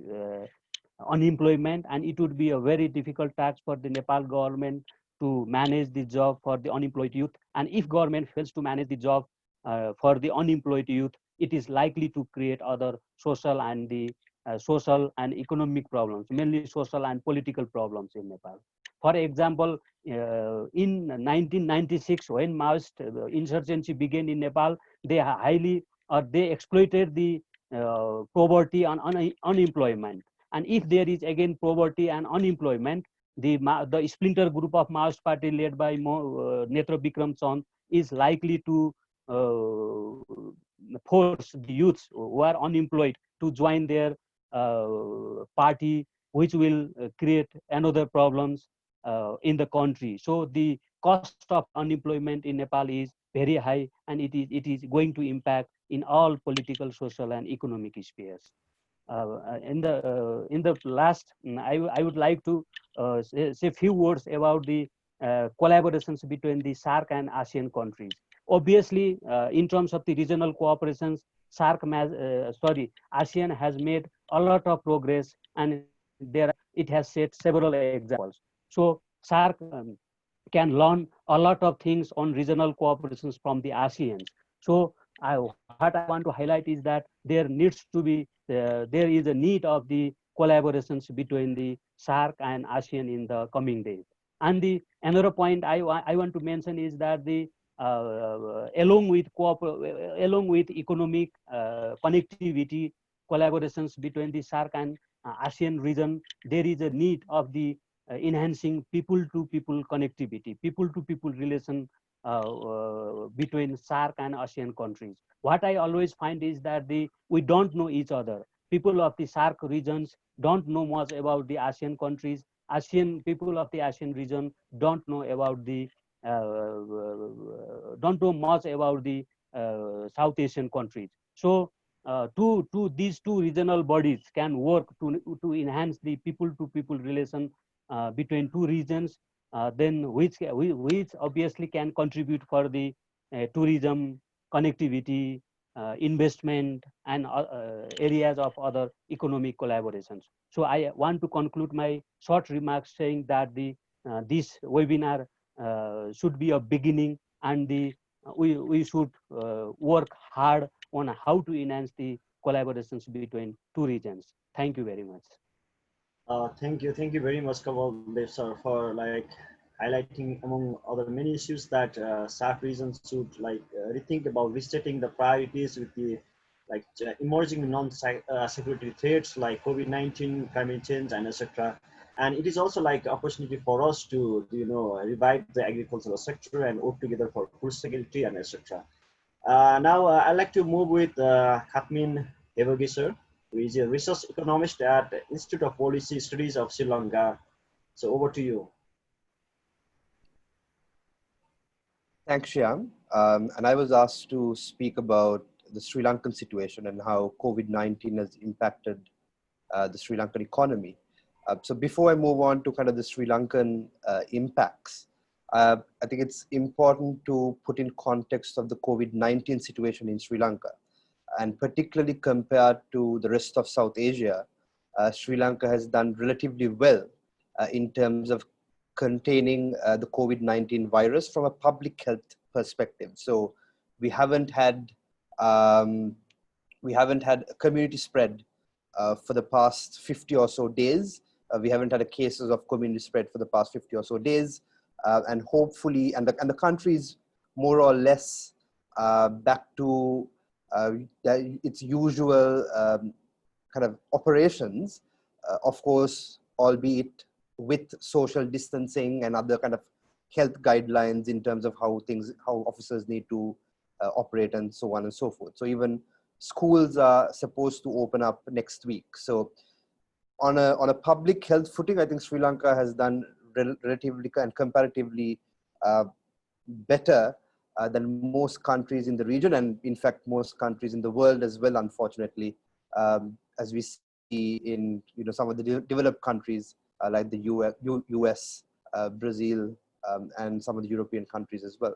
unemployment, and it would be a very difficult task for the Nepal government to manage the job for the unemployed youth. And if government fails to manage the job for the unemployed youth, it is likely to create other social and economic problems, mainly social and political problems in Nepal. For example, in 1996, when Maoist insurgency began in Nepal, they exploited the poverty and unemployment. And if there is again poverty and unemployment, the splinter group of Maoist party led by Netra Bikram Chand is likely to force the youths who are unemployed to join their party, which will create another problems in the country. So the cost of unemployment in Nepal is very high, and it is going to impact in all political, social, and economic spheres. In the last, I would like to say a few words about the collaborations between the SAARC and ASEAN countries. Obviously, in terms of the regional cooperations, ASEAN has made a lot of progress, and it has set several examples. So SAARC can learn a lot of things on regional cooperations from the ASEAN. So what I want to highlight is that there needs to be there is a need of the collaborations between the SAARC and ASEAN in the coming days. And the another point I want to mention is that the along with economic connectivity collaborations between the SAARC and ASEAN region, there is a need of the enhancing people-to-people connectivity, people-to-people relation between SAARC and ASEAN countries. What I always find is that we don't know each other. People of the SAARC regions don't know much about the ASEAN countries. People of the ASEAN region don't know about the don't know much about the South Asian countries. So these two regional bodies can work to enhance the people-to-people relation between two regions, then which obviously can contribute for the tourism, connectivity, investment, and areas of other economic collaborations. So I want to conclude my short remarks saying that this webinar should be a beginning, and we should work hard on how to enhance the collaborations between two regions. Thank you very much. Thank you very much, Kamal, sir, for like highlighting among other many issues that SAARC regions should like rethink about resetting the priorities with the like emerging non-security threats like COVID-19, climate change, and etc. And it is also like opportunity for us to revive the agricultural sector and work together for food security and etc. Now, I'd like to move with Hewage, sir, who is a research economist at Institute of Policy Studies of Sri Lanka. So over to you. Thanks, Shyam. And I was asked to speak about the Sri Lankan situation and how COVID-19 has impacted the Sri Lankan economy. So before I move on to kind of the Sri Lankan impacts, I think it's important to put in context of the COVID-19 situation in Sri Lanka, and particularly compared to the rest of South Asia. Sri Lanka has done relatively well in terms of containing the COVID-19 virus from a public health perspective. So we haven't had a community spread for the past 50 or so days. We haven't had cases of community spread for the past 50 or so days. And hopefully, and the country is more or less back to its usual kind of operations, of course, albeit with social distancing and other kind of health guidelines in terms of how officers need to operate and so on and so forth. So even schools are supposed to open up next week. So on a public health footing, I think Sri Lanka has done relatively and comparatively better than most countries in the region, and in fact most countries in the world as well, unfortunately, as we see in some of the developed countries like the US, Brazil, and some of the European countries as well.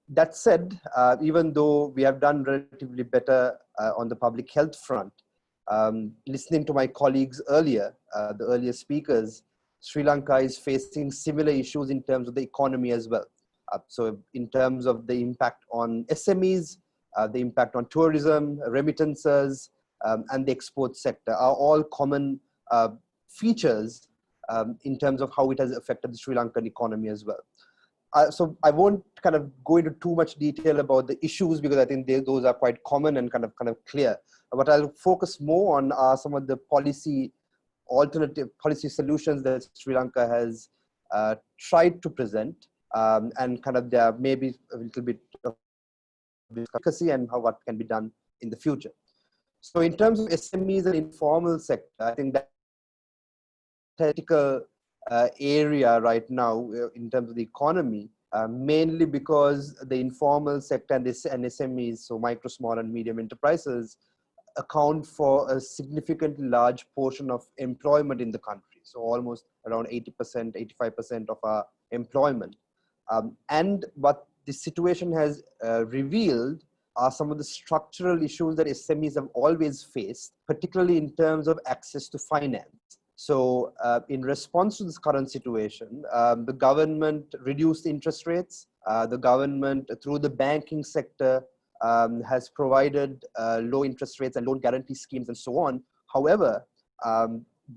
That said, even though we have done relatively better on the public health front, listening to my colleagues earlier, the earlier speakers, Sri Lanka is facing similar issues in terms of the economy as well. So in terms of the impact on SMEs, the impact on tourism, remittances, and the export sector are all common features in terms of how it has affected the Sri Lankan economy as well. So I won't kind of go into too much detail about the issues because I think those are quite common and kind of clear. What I'll focus more on are some of the alternative policy solutions that Sri Lanka has tried to present, and kind of there may be a little bit of advocacy and what can be done in the future. So in terms of SMEs and informal sector, I think that critical area right now in terms of the economy, mainly because the informal sector and SMEs, so micro, small and medium enterprises, account for a significantly large portion of employment in the country. So almost around 80%, 85% of our employment. And what the situation has revealed are some of the structural issues that SMEs have always faced, particularly in terms of access to finance. So in response to this current situation, the government reduced interest rates. The government, through the banking sector, has provided low interest rates and loan guarantee schemes and so on. However,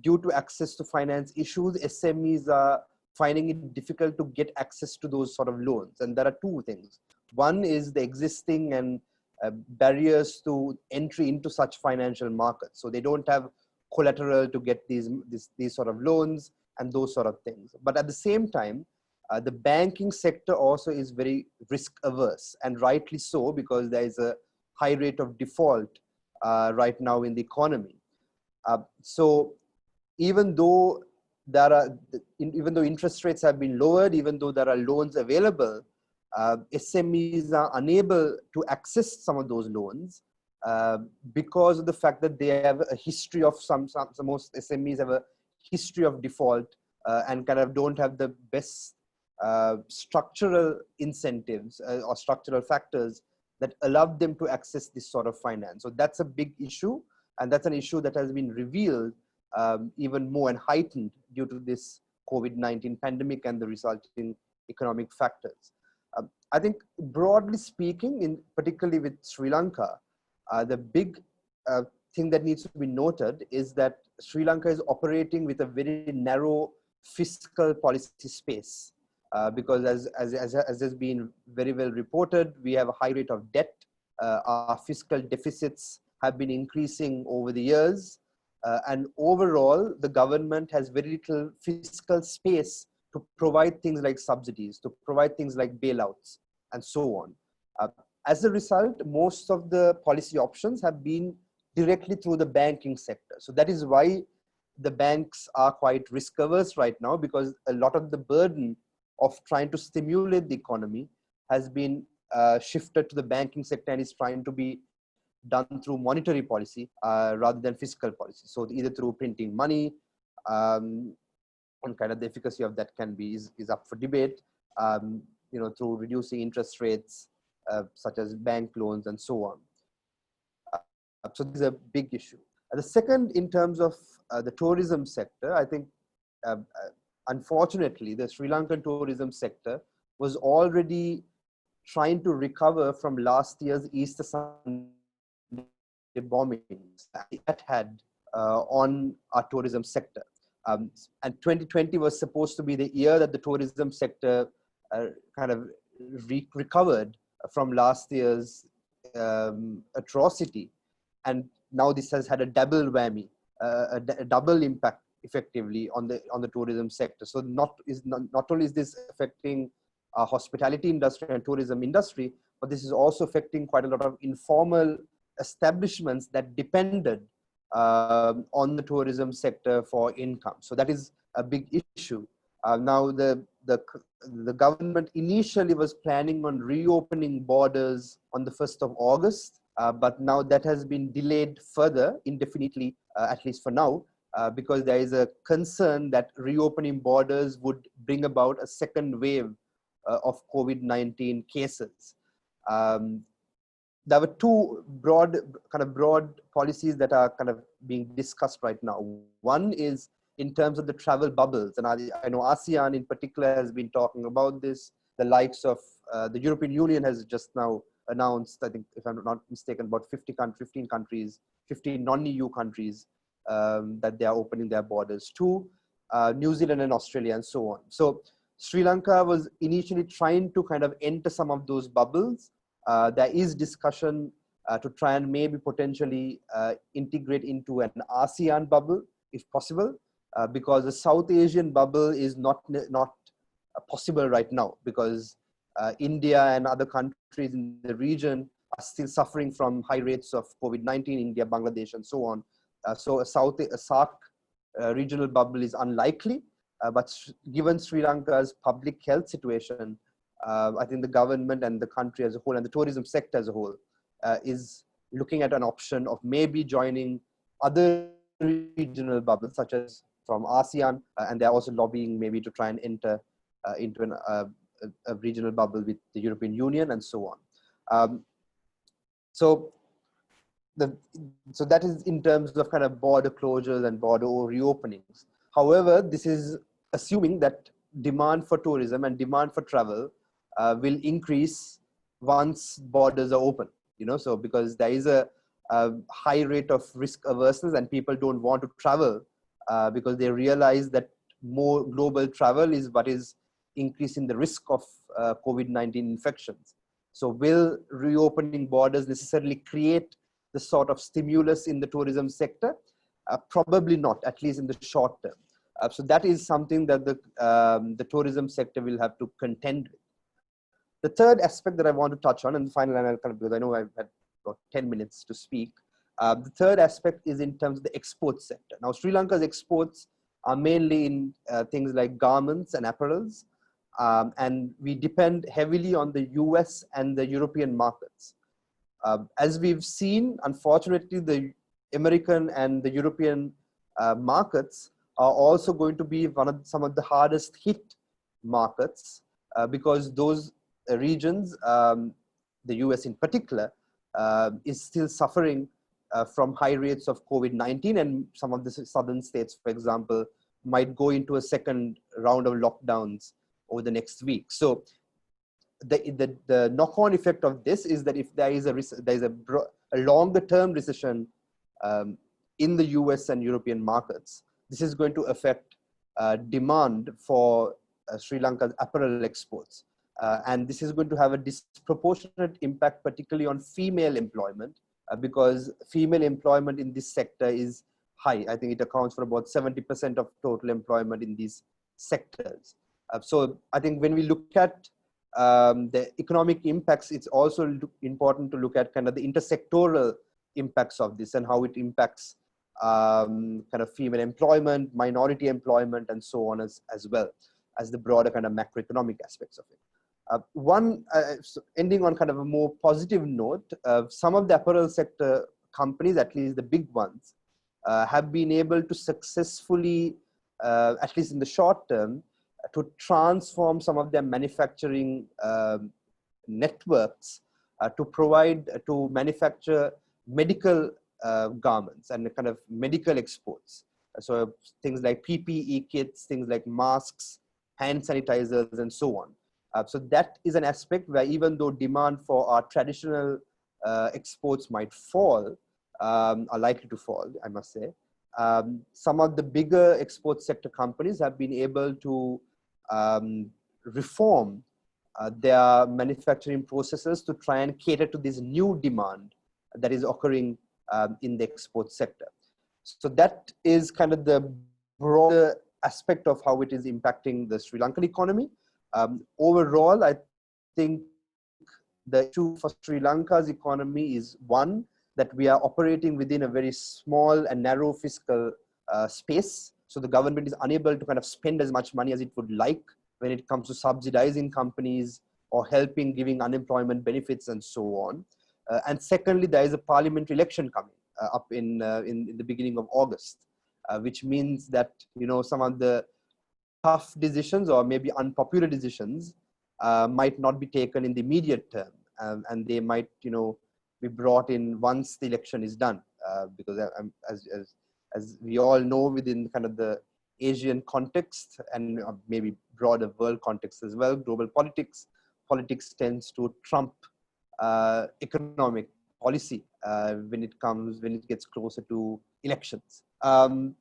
due to access to finance issues, SMEs are finding it difficult to get access to those sort of loans. And there are two things. One is the existing and barriers to entry into such financial markets. So they don't have collateral to get these sort of loans and those sort of things. But at the same time, the banking sector also is very risk averse, and rightly so, because there is a high rate of default right now in the economy. So even though interest rates have been lowered, even though there are loans available, SMEs are unable to access some of those loans because of the fact that they have a history of most SMEs have a history of default and kind of don't have the best structural incentives or structural factors that allow them to access this sort of finance. So that's a big issue, and that's an issue that has been revealed even more and heightened due to this COVID-19 pandemic and the resulting economic factors. I think broadly speaking, particularly with Sri Lanka, The big thing that needs to be noted is that Sri Lanka is operating with a very narrow fiscal policy space. Because as has been very well reported, we have a high rate of debt. Our fiscal deficits have been increasing over the years. And overall, the government has very little fiscal space to provide things like subsidies, to provide things like bailouts, and so on. As a result, most of the policy options have been directly through the banking sector. So that is why the banks are quite risk averse right now, because a lot of the burden of trying to stimulate the economy has been shifted to the banking sector and is trying to be done through monetary policy rather than fiscal policy. So either through printing money, and kind of the efficacy of that can be is up for debate. You know, through reducing interest rates, such as bank loans and so on. So this is a big issue. The second, in terms of the tourism sector, I think, unfortunately, the Sri Lankan tourism sector was already trying to recover from last year's Easter Sunday bombings that had on our tourism sector. And 2020 was supposed to be the year that the tourism sector kind of recovered from last year's atrocity. And now this has had a double whammy, a double impact effectively on the tourism sector. So not only is this affecting our hospitality industry and tourism industry, but this is also affecting quite a lot of informal establishments that depended on the tourism sector for income. So that is a big issue. Now the government initially was planning on reopening borders on the 1st of August, but now that has been delayed further indefinitely, at least for now, because there is a concern that reopening borders would bring about a second wave of COVID-19 cases. There were two broad policies that are kind of being discussed right now. One is in terms of the travel bubbles, and I know ASEAN in particular has been talking about this. The likes of the European Union has just now announced, I think, if I'm not mistaken, about 15 countries, 15 non-EU countries that they are opening their borders to, New Zealand and Australia and so on. So Sri Lanka was initially trying to kind of enter some of those bubbles. There is discussion to try and maybe potentially integrate into an ASEAN bubble, if possible, because the South Asian bubble is not possible right now, because India and other countries in the region are still suffering from high rates of COVID-19, India, Bangladesh, and so on. So a SAARC regional bubble is unlikely, but given Sri Lanka's public health situation, I think the government and the country as a whole and the tourism sector as a whole is looking at an option of maybe joining other regional bubbles, such as from ASEAN, and they're also lobbying maybe to try and enter into a regional bubble with the European Union and so on. So that is in terms of kind of border closures and border reopenings. However, this is assuming that demand for tourism and demand for travel will increase once borders are open, you know, so because there is a high rate of risk averseness and people don't want to travel because they realize that more global travel is what is increasing the risk of COVID-19 infections. So will reopening borders necessarily create the sort of stimulus in the tourism sector? Probably not, at least in the short term. So that is something that the tourism sector will have to contend with. The third aspect that I want to touch on, and finally, I'll kind of, because I know I've had about 10 minutes to speak. The third aspect is in terms of the export sector. Now, Sri Lanka's exports are mainly in things like garments and apparels, and we depend heavily on the US and the European markets. As we've seen, unfortunately, the American and the European markets are also going to be some of the hardest hit markets because those regions, the US in particular, is still suffering from high rates of COVID-19, and some of the southern states, for example, might go into a second round of lockdowns over the next week. So the knock-on effect of this is that if there is a longer-term recession in the US and European markets, this is going to affect demand for Sri Lanka's apparel exports. And this is going to have a disproportionate impact, particularly on female employment, because female employment in this sector is high. I think it accounts for about 70% of total employment in these sectors. So I think when we look at the economic impacts, it's also important to look at kind of the intersectoral impacts of this and how it impacts kind of female employment, minority employment, and so on as well as the broader kind of macroeconomic aspects of it. So ending on kind of a more positive note, some of the apparel sector companies, at least the big ones, have been able to successfully, at least in the short term, to transform some of their manufacturing networks to manufacture medical garments and kind of medical exports. So things like PPE kits, things like masks, hand sanitizers, and so on. So that is an aspect where even though demand for our traditional exports might fall, are likely to fall, I must say, some of the bigger export sector companies have been able to reform their manufacturing processes to try and cater to this new demand that is occurring in the export sector. So that is kind of the broader aspect of how it is impacting the Sri Lankan economy. Overall, I think the issue for Sri Lanka's economy is one, that we are operating within a very small and narrow fiscal space. So the government is unable to kind of spend as much money as it would like when it comes to subsidizing companies or giving unemployment benefits and so on. And secondly, there is a parliamentary election coming up in the beginning of August, which means that, you know, some of the tough decisions or maybe unpopular decisions might not be taken in the immediate term, and they might, you know, be brought in once the election is done, because as we all know, within kind of the Asian context and maybe broader world context as well, global politics tends to trump economic policy when it gets closer to elections. Some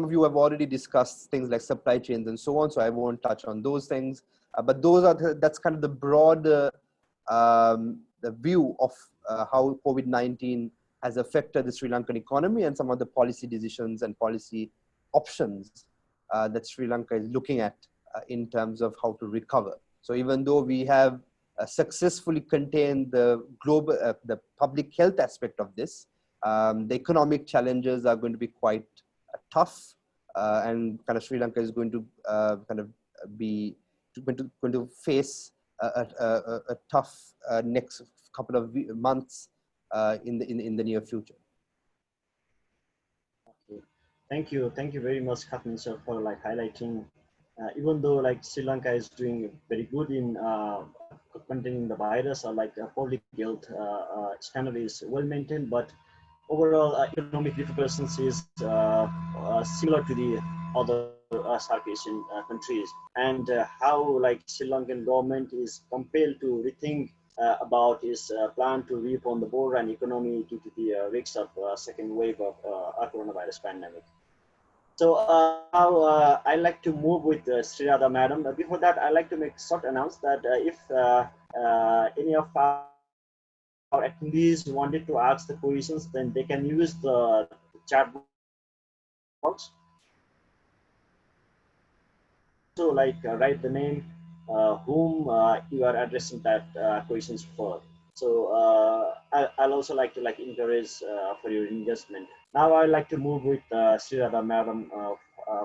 of you have already discussed things like supply chains and so on, so I won't touch on those things. But that's kind of the broader the view of how COVID-19 has affected the Sri Lankan economy and some of the policy decisions and policy options that Sri Lanka is looking at in terms of how to recover. So even though we have successfully contained the public health aspect of this, the economic challenges are going to be quite tough, and kind of Sri Lanka is going to going to face a tough next couple of months in the near future. Okay, thank you very much, Kithmina sir, for like highlighting. Even though like Sri Lanka is doing very good in containing the virus, or like the public health standard is well maintained, but overall economic repercussions is similar to the other SAARC-ASEAN countries, and how like Sri Lankan government is compelled to rethink about its plan to reopen the border and economy due to the risks of second wave of coronavirus pandemic. So now I'd like to move with Sreeradha madam. Before that, I'd like to make a short announcement that if any of our attendees wanted to ask the questions, then they can use the chat box. So like write the name whom you are addressing that questions for. So I'll also like to encourage for your engagement. Now I'd like to move with Sreeradha madam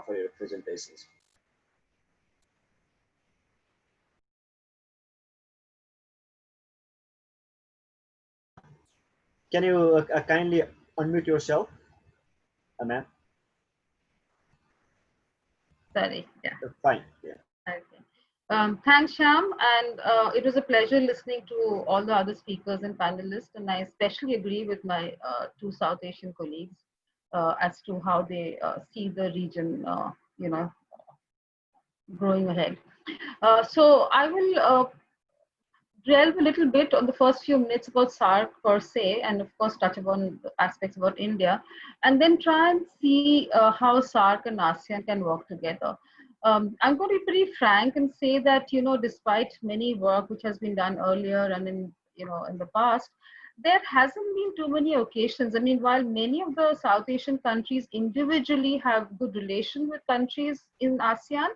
for your presentations. Can you kindly unmute yourself, ma'am? Sorry, yeah. Fine, yeah. Okay. Thanks, Shyam, and it was a pleasure listening to all the other speakers and panelists, and I especially agree with my two South Asian colleagues as to how they see the region, growing ahead. So I will delve a little bit on the first few minutes about SAARC per se, and of course touch upon aspects about India, and then try and see how SAARC and ASEAN can work together. I'm going to be pretty frank and say that, you know, despite many work which has been done earlier and in, you know, in the past, there hasn't been too many occasions. I mean, while many of the South Asian countries individually have good relation with countries in ASEAN,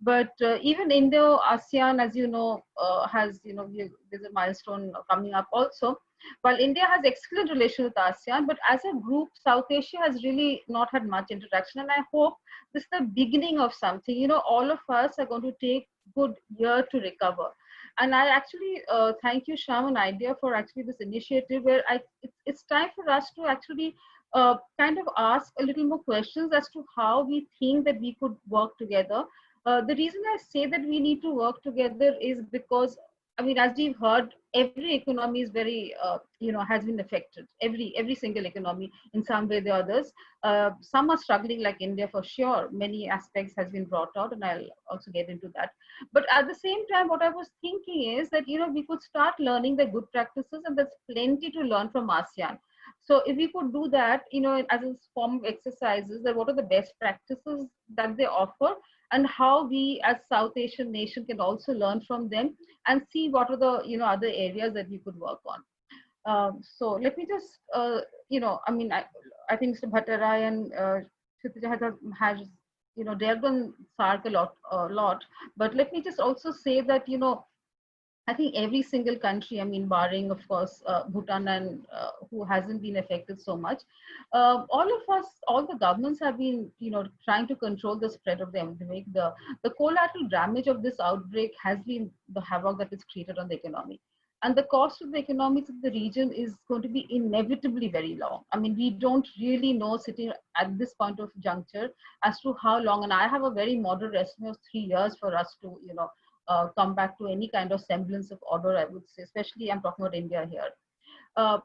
but even Indo-ASEAN, as you know, has, you know, there's a milestone coming up also. While India has excellent relation with ASEAN, but as a group, South Asia has really not had much interaction. And I hope this is the beginning of something. You know, all of us are going to take good year to recover. And I actually thank you, Shyam and IDEA, for actually this initiative where it's time for us to actually kind of ask a little more questions as to how we think that we could work together. The reason I say that we need to work together is because, I mean, as we've heard, every economy is very, you know, has been affected. Every single economy in some way or the others. Some are struggling, like India for sure. Many aspects has been brought out, and I'll also get into that. But at the same time, what I was thinking is that, you know, we could start learning the good practices, and there's plenty to learn from ASEAN. So if we could do that, you know, as a form of exercises, that what are the best practices that they offer, and how we as South Asian nation can also learn from them and see what are the, you know, other areas that we could work on. So let me just, you know, I mean, I think Mr. Bhattarai and Kshitija has, you know, delved on SAARC a lot, but let me just also say that, you know, I think every single country, I mean, barring, of course, Bhutan and who hasn't been affected so much, all of us, all the governments have been, you know, trying to control the spread of the epidemic. The collateral damage of this outbreak has been the havoc that is created on the economy. And the cost of the economics of the region is going to be inevitably very long. I mean, we don't really know sitting at this point of juncture as to how long, and I have a very moderate estimate of 3 years for us to, you know, come back to any kind of semblance of order, I would say, especially I'm talking about India here.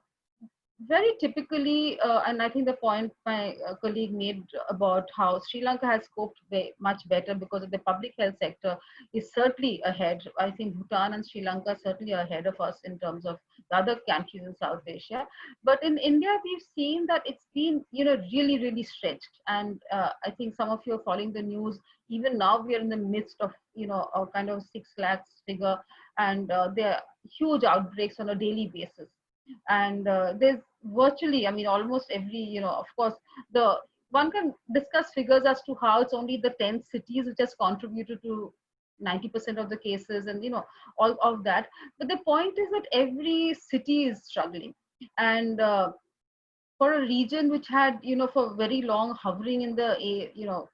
Very typically, and I think the point my colleague made about how Sri Lanka has coped much better because of the public health sector is certainly ahead. I think Bhutan and Sri Lanka certainly are ahead of us in terms of the other countries in South Asia. But in India, we've seen that it's been, you know, really, really stretched. And I think some of you are following the news. Even now, we are in the midst of, you know, a kind of 6 lakhs figure, and there are huge outbreaks on a daily basis. And there's virtually, I mean, almost every, you know, of course, one can discuss figures as to how it's only the 10 cities which has contributed to 90% of the cases, and, you know, all of that. But the point is that every city is struggling. And for a region which had, you know, for very long hovering in the, you know,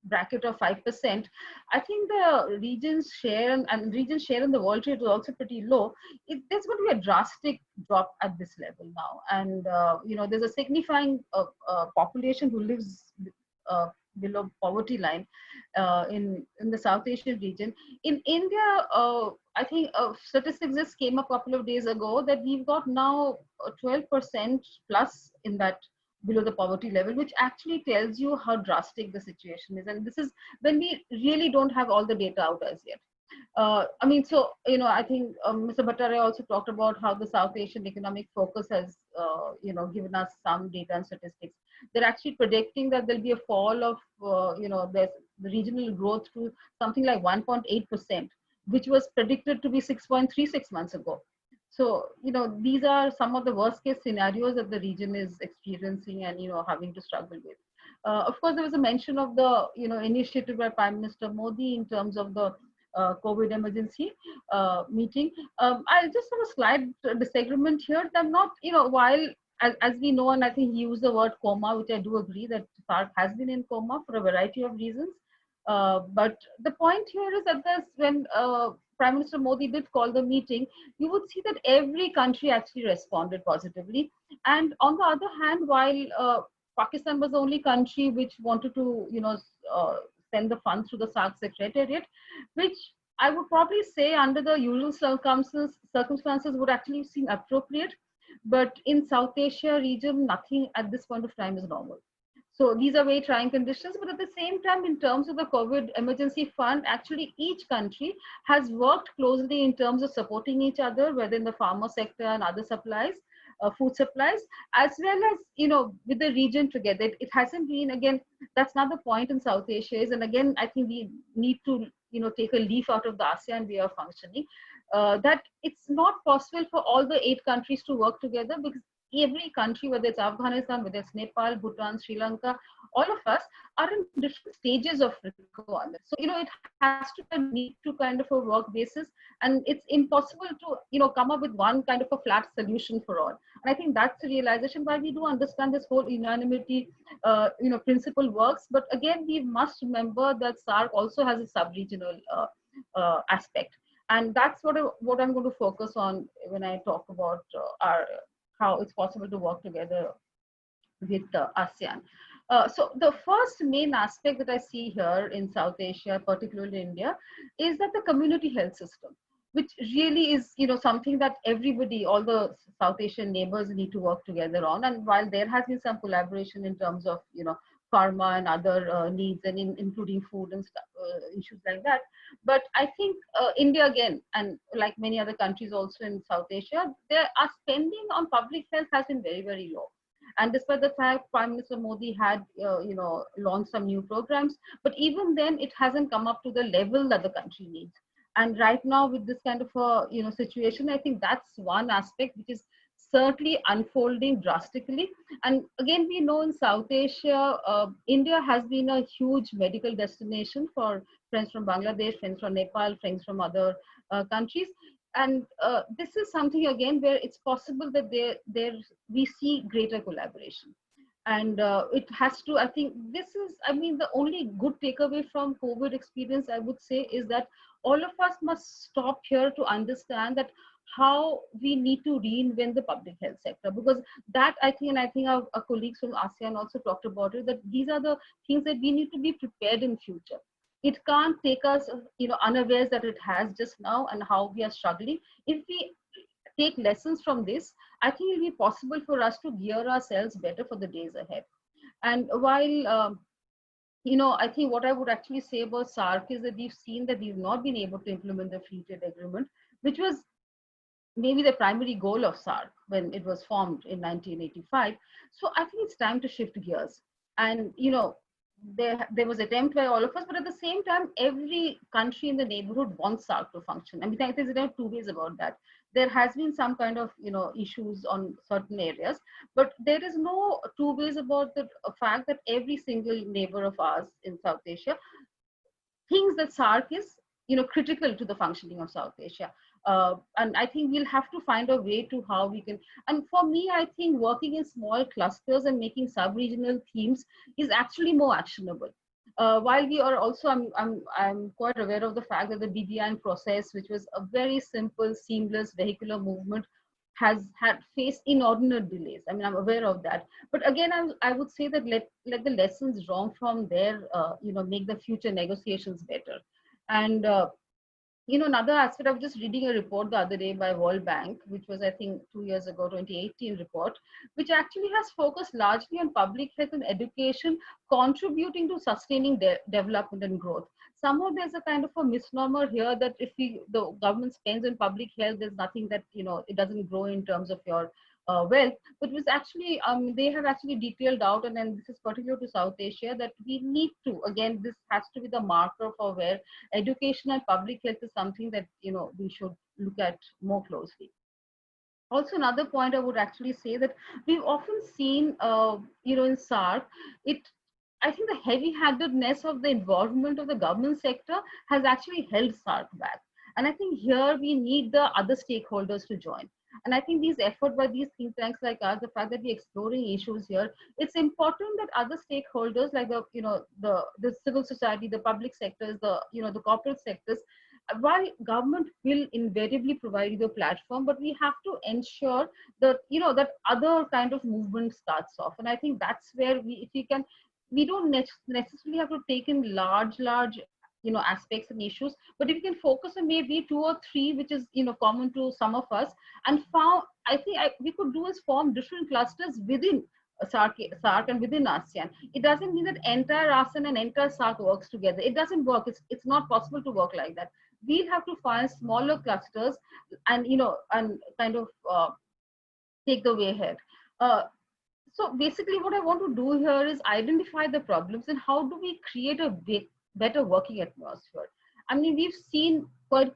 bracket of 5%, I think the region's share and region's share in the world trade was also pretty low. There's going to be a drastic drop at this level now, and you know, there's a signifying population who lives below poverty line in the South Asian region. In India, I think statistics just came up a couple of days ago that we've got now 12% plus in that below the poverty level, which actually tells you how drastic the situation is. And this is when we really don't have all the data out as yet. I mean, so, you know, I think Mr. Bhattarai also talked about how the South Asian Economic Focus has, you know, given us some data and statistics. They're actually predicting that there'll be a fall of, you know, the regional growth to something like 1.8%, which was predicted to be 6.36 months ago. So, you know, these are some of the worst case scenarios that the region is experiencing and, you know, having to struggle with. Of course, there was a mention of the, you know, initiative by Prime Minister Modi in terms of the COVID emergency meeting. I'll just have a slight disagreement here. That not, you know, while as we know, and I think he used the word coma, which I do agree that SAARC has been in coma for a variety of reasons. But the point here is that when Prime Minister Modi did call the meeting, you would see that every country actually responded positively. And on the other hand, while Pakistan was the only country which wanted to, you know, send the funds to the SAARC Secretariat, which I would probably say under the usual circumstances would actually seem appropriate. But in South Asia region, nothing at this point of time is normal. So these are very trying conditions, but at the same time, in terms of the COVID emergency fund, actually each country has worked closely in terms of supporting each other, whether in the pharma sector and other supplies, food supplies, as well as, with the region together. It hasn't been, again, that's not the point in South Asia is, and again, I think we need to, take a leaf out of the ASEAN way of functioning, that it's not possible for all the 8 countries to work together, because every country, whether it's Afghanistan, whether it's Nepal, Bhutan, Sri Lanka, all of us are in different stages of requirement. So, it has to need to kind of a work basis, and it's impossible to, come up with one kind of a flat solution for all. And I think that's the realization why we do understand this whole unanimity, principle works. But again, we must remember that SAARC also has a sub-regional aspect. And that's what I'm going to focus on when I talk about how it's possible to work together with ASEAN. So the first main aspect that I see here in South Asia, particularly India, is that the community health system, which really is, something that everybody, all the South Asian neighbors need to work together on. And while there has been some collaboration in terms of, pharma and other needs, and including food and stuff, issues like that. But I think India, again, and like many other countries also in South Asia, our spending on public health has been very, very low. And despite the fact Prime Minister Modi had, launched some new programs, but even then it hasn't come up to the level that the country needs. And right now with this kind of a, situation, I think that's one aspect which is certainly unfolding drastically. And again, we know in South Asia, India has been a huge medical destination for friends from Bangladesh, friends from Nepal, friends from other countries. And this is something, again, where it's possible that we see greater collaboration. And it has to, I think this is, the only good takeaway from COVID experience, I would say, is that all of us must stop here to understand that how we need to reinvent the public health sector, because that I think our colleagues from ASEAN also talked about it, that these are the things that we need to be prepared in future. It can't take us, unawares that it has just now and how we are struggling. If we take lessons from this, I think it will be possible for us to gear ourselves better for the days ahead. And while I think what I would actually say about SAARC is that we've seen that we've not been able to implement the free trade agreement, which was maybe the primary goal of SAARC when it was formed in 1985. So I think it's time to shift gears. And, there was attempt by all of us, but at the same time, every country in the neighborhood wants SAARC to function. I think there are 2 ways about that. There has been some kind of, issues on certain areas, but there is no 2 ways about the fact that every single neighbor of ours in South Asia thinks that SAARC is, critical to the functioning of South Asia. And I think we'll have to find a way to how we can, and for me, I think working in small clusters and making sub-regional themes is actually more actionable. While we are also, I'm quite aware of the fact that the BBI process, which was a very simple, seamless vehicular movement, has had faced inordinate delays. I'm aware of that. But again, I would say that let the lessons drawn from there, make the future negotiations better. And another aspect, I was just reading a report the other day by World Bank, which was, I think, 2 years ago, 2018 report, which actually has focused largely on public health and education, contributing to sustaining development and growth. Somehow there's a kind of a misnomer here that if the government spends on public health, there's nothing that, it doesn't grow in terms of your wealth, but it was actually, they have actually detailed out, and then this is particular to South Asia, that we need to, again, this has to be the marker for where education and public health is something that, we should look at more closely. Also, another point I would actually say that we've often seen, in SAARC, I think the heavy-handedness of the involvement of the government sector has actually held SAARC back. And I think here we need the other stakeholders to join. And I think these efforts by these think tanks like us, the fact that we're exploring issues here, it's important that other stakeholders like the civil society, the public sectors, the corporate sectors, while government will invariably provide the platform, but we have to ensure that, that other kind of movement starts off. And I think that's where we don't necessarily have to take in large, aspects and issues, but if we can focus on maybe 2 or 3, which is, common to some of us, and we could do is form different clusters within SAARC and within ASEAN. It doesn't mean that entire ASEAN and entire SAARC works together. It doesn't work. It's not possible to work like that. We'll have to find smaller clusters and, and kind of take the way ahead. So basically what I want to do here is identify the problems and how do we create a better working atmosphere. I mean, we've seen quite,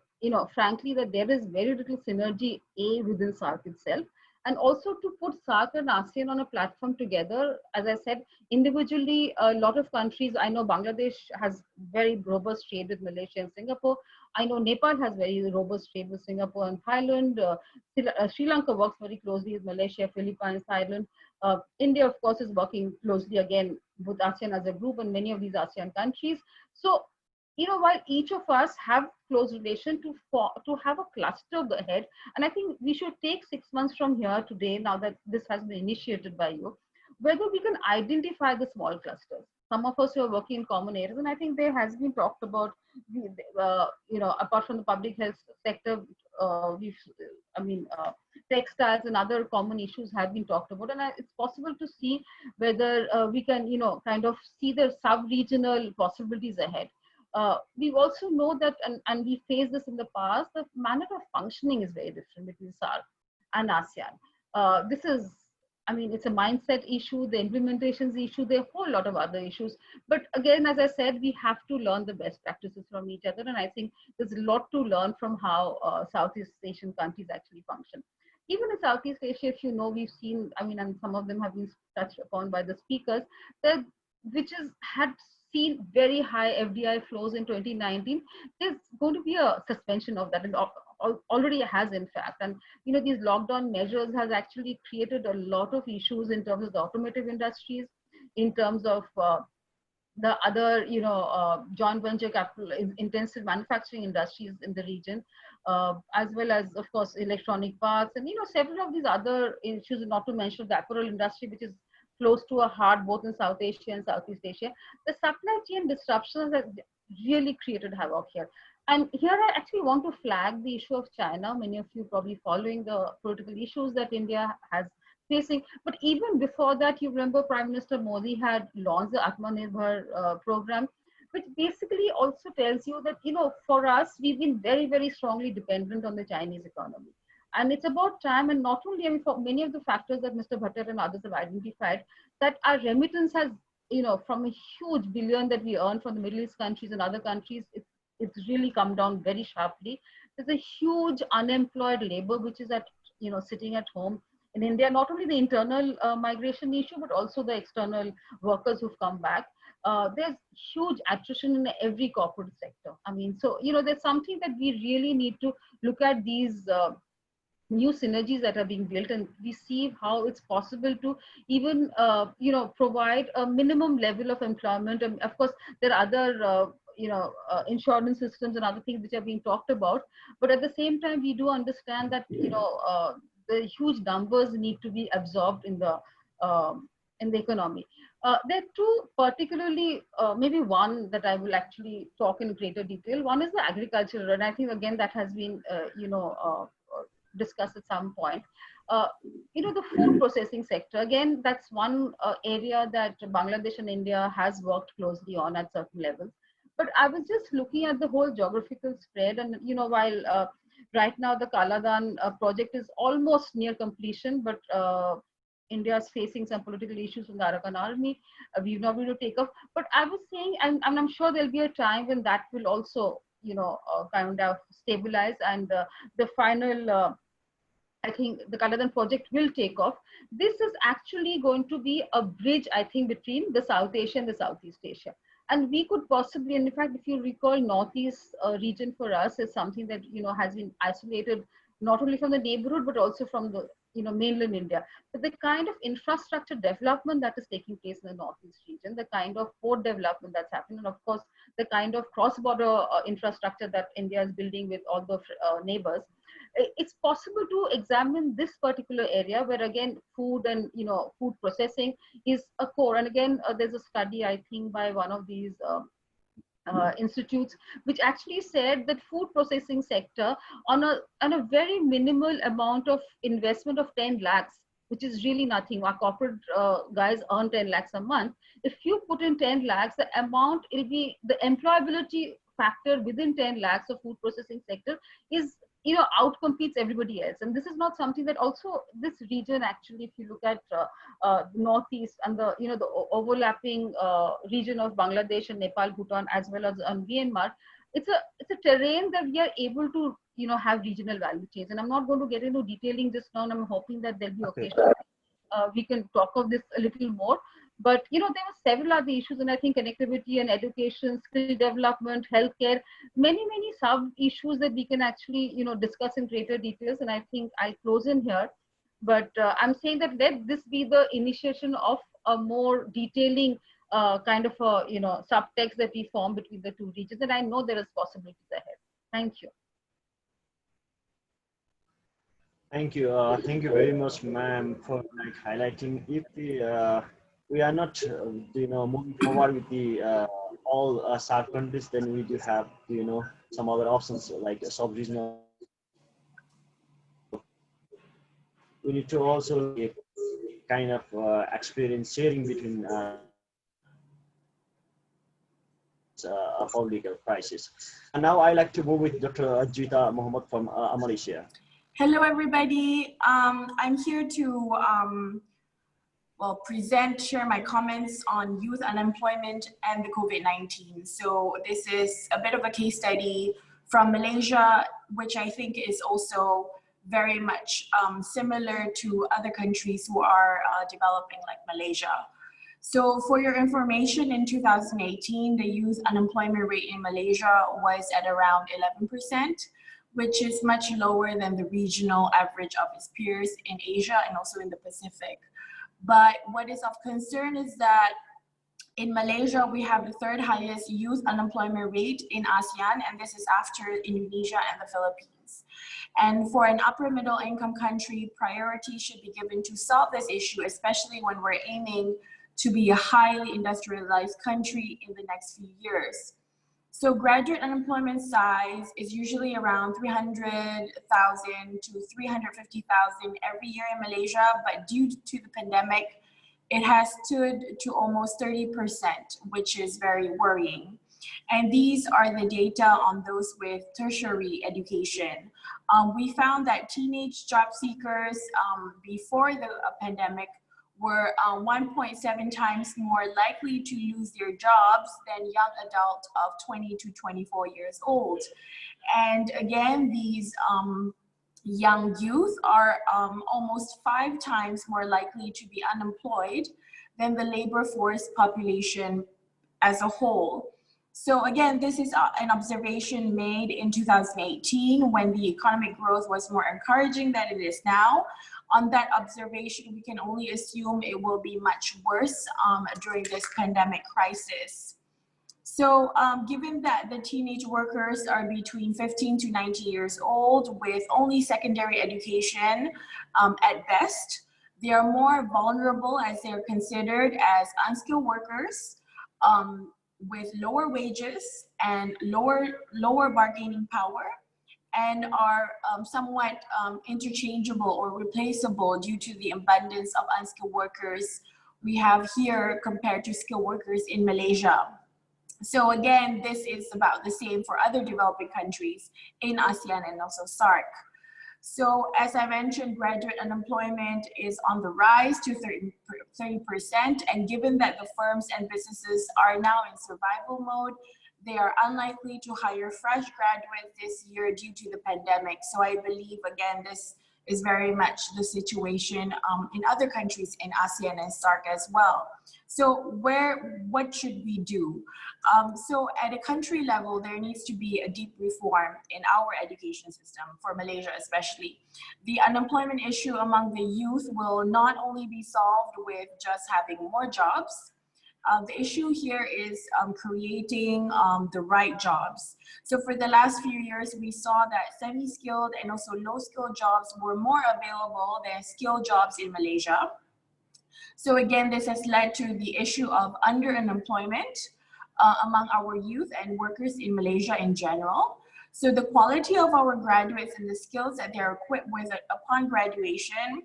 frankly, that there is very little synergy within SAARC itself. And also to put SAARC and ASEAN on a platform together, as I said, individually, a lot of countries, I know Bangladesh has very robust trade with Malaysia and Singapore. I know Nepal has very robust trade with Singapore and Thailand. Sri Lanka works very closely with Malaysia, Philippines, Thailand. India, of course, is working closely again with ASEAN as a group and many of these ASEAN countries. So, while each of us have close relation to have a cluster ahead, and I think we should take 6 months from here today, now that this has been initiated by you, whether we can identify the small clusters. Some of us who are working in common areas, and I think there has been talked about, apart from the public health sector, textiles and other common issues have been talked about, and it's possible to see whether we can, kind of see the sub-regional possibilities ahead. We also know that, and we faced this in the past, the manner of functioning is very different between SAARC and ASEAN. This is, it's a mindset issue, the implementations issue, there are a whole lot of other issues. But again, as I said, we have to learn the best practices from each other. And I think there's a lot to learn from how Southeast Asian countries actually function. Even in Southeast Asia, if we've seen, and some of them have been touched upon by the speakers, that had seen very high FDI flows in 2019, there's going to be a suspension of that, and already has in fact. And these lockdown measures has actually created a lot of issues in terms of the automotive industries, in terms of the other joint venture capital intensive manufacturing industries in the region, as well as of course electronic parts, and several of these other issues, not to mention the apparel industry, which is close to a heart both in South Asia and Southeast Asia. The supply chain disruptions have really created havoc here. And here I actually want to flag the issue of China. Many of you probably following the political issues that India has facing. But even before that, you remember Prime Minister Modi had launched the Atmanirbhar program, which basically also tells you that, for us, we've been very, very strongly dependent on the Chinese economy. And it's about time, and not only, for many of the factors that Mr. Bhattarai and others have identified, that our remittance has, from a huge billion that we earn from the Middle East countries and other countries, it's really come down very sharply. There's a huge unemployed labor, which is sitting at home in India, not only the internal migration issue, but also the external workers who've come back. There's huge attrition in every corporate sector. So, there's something that we really need to look at these new synergies that are being built, and we see how it's possible to even provide a minimum level of employment. And of course there are other insurance systems and other things which are being talked about, but at the same time we do understand that the huge numbers need to be absorbed in the economy. There are two particularly, maybe one that I will actually talk in greater detail. One is the agriculture, and I think again that has been discussed at some point. The food processing sector, again, that's one area that Bangladesh and India has worked closely on at certain levels. But I was just looking at the whole geographical spread, and while right now the Kaladan project is almost near completion, but India is facing some political issues from the Arakan army. We've not been able to take off. But I was saying, and I'm sure there'll be a time when that will also, kind of stabilize, and the final, I think the Kaladan project will take off. This is actually going to be a bridge, I think, between the South Asia and the Southeast Asia. And we could possibly, and in fact, if you recall, Northeast region for us is something that, has been isolated, not only from the neighborhood, but also from the, mainland India. But the kind of infrastructure development that is taking place in the Northeast region, the kind of port development that's happening, and of course, the kind of cross-border infrastructure that India is building with all the neighbors, it's possible to examine this particular area where again food and food processing is a core. And again there's a study, I think, by one of these institutes, which actually said that food processing sector on a very minimal amount of investment of 10 lakhs which is really nothing. Our corporate guys earn 10 lakhs a month. If you put in 10 lakhs, the amount, it'll be the employability factor within 10 lakhs of food processing sector is, you know, outcompetes everybody else. And this is not something that also this region, actually, if you look at Northeast and the, you know, the overlapping region of Bangladesh and Nepal, Bhutan, as well as Myanmar, it's a terrain that we are able to, you know, have regional value chains. And I'm not going to get into detailing just now, and I'm hoping that there'll be occasion we can talk of this a little more. But, you know, there were several other issues, and I think connectivity and education, skill development, healthcare, many sub issues that we can actually, you know, discuss in greater details. And I think I'll close in here. But I'm saying that let this be the initiation of a more detailing kind of a, you know, subtext that we form between the two regions. And I know there is possibilities ahead. Thank you. Thank you. Thank you very much, ma'am, for like highlighting. If we are not, you know, moving forward with the all SAARC countries, then we do have, you know, some other options like sub-regional. We need to also kind of experience sharing between a public crisis. And now I like to move with Dr. Ajita Mohammed from Malaysia. Hello, everybody. I'm here to well, share my comments on youth unemployment and the COVID-19. So this is a bit of a case study from Malaysia, which I think is also very much similar to other countries who are developing like Malaysia. So for your information, in 2018, the youth unemployment rate in Malaysia was at around 11%, which is much lower than the regional average of its peers in Asia and also in the Pacific. But what is of concern is that in Malaysia, we have the third highest youth unemployment rate in ASEAN, and this is after Indonesia and the Philippines. And for an upper middle income country, priority should be given to solve this issue, especially when we're aiming to be a highly industrialized country in the next few years. So graduate unemployment size is usually around 300,000 to 350,000 every year in Malaysia, but due to the pandemic, it has stood to almost 30%, which is very worrying. And these are the data on those with tertiary education. We found that teenage job seekers before the pandemic were 1.7 times more likely to lose their jobs than young adults of 20 to 24 years old. And again, these young youth are almost 5 times more likely to be unemployed than the labor force population as a whole. So again, this is an observation made in 2018 when the economic growth was more encouraging than it is now. On that observation, we can only assume it will be much worse during this pandemic crisis. So given that the teenage workers are between 15 to 90 years old with only secondary education at best, they are more vulnerable as they're considered as unskilled workers with lower wages and lower bargaining power, and are somewhat interchangeable or replaceable due to the abundance of unskilled workers we have here compared to skilled workers in Malaysia. So again, this is about the same for other developing countries in ASEAN and also SAARC. So as I mentioned, graduate unemployment is on the rise to 30%, and given that the firms and businesses are now in survival mode, they are unlikely to hire fresh graduates this year due to the pandemic. So I believe, again, this is very much the situation in other countries in ASEAN and SAARC as well. So what should we do? So at a country level, there needs to be a deep reform in our education system, for Malaysia especially. The unemployment issue among the youth will not only be solved with just having more jobs. The issue here is creating the right jobs. So for the last few years, we saw that semi-skilled and also low-skilled jobs were more available than skilled jobs in Malaysia. So again, this has led to the issue of underemployment among our youth and workers in Malaysia in general. So the quality of our graduates and the skills that they're equipped with upon graduation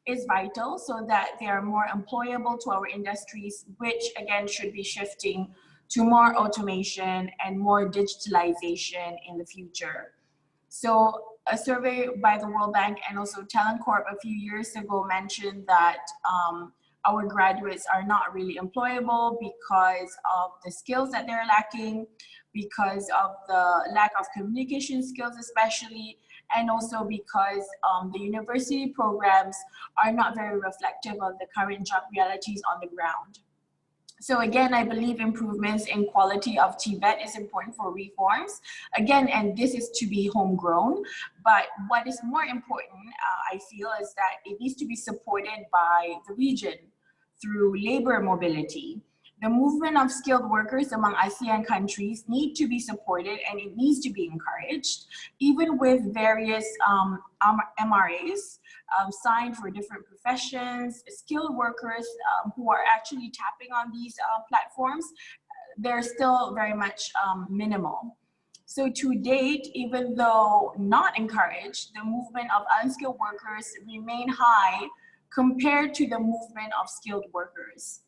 is vital, so that they are more employable to our industries, which again should be shifting to more automation and more digitalization in the future. So a survey by the World Bank and also Talent Corp a few years ago mentioned that our graduates are not really employable because of the skills that they're lacking, because of the lack of communication skills especially, and also because the university programs are not very reflective of the current job realities on the ground. So again, I believe improvements in quality of TVET is important for reforms. Again, and this is to be homegrown, but what is more important, I feel, is that it needs to be supported by the region through labor mobility. The movement of skilled workers among ASEAN countries need to be supported, and it needs to be encouraged, even with various MRAs signed for different professions. Skilled workers who are actually tapping on these platforms, they're still very much minimal. So to date, even though not encouraged, the movement of unskilled workers remain high compared to the movement of skilled workers.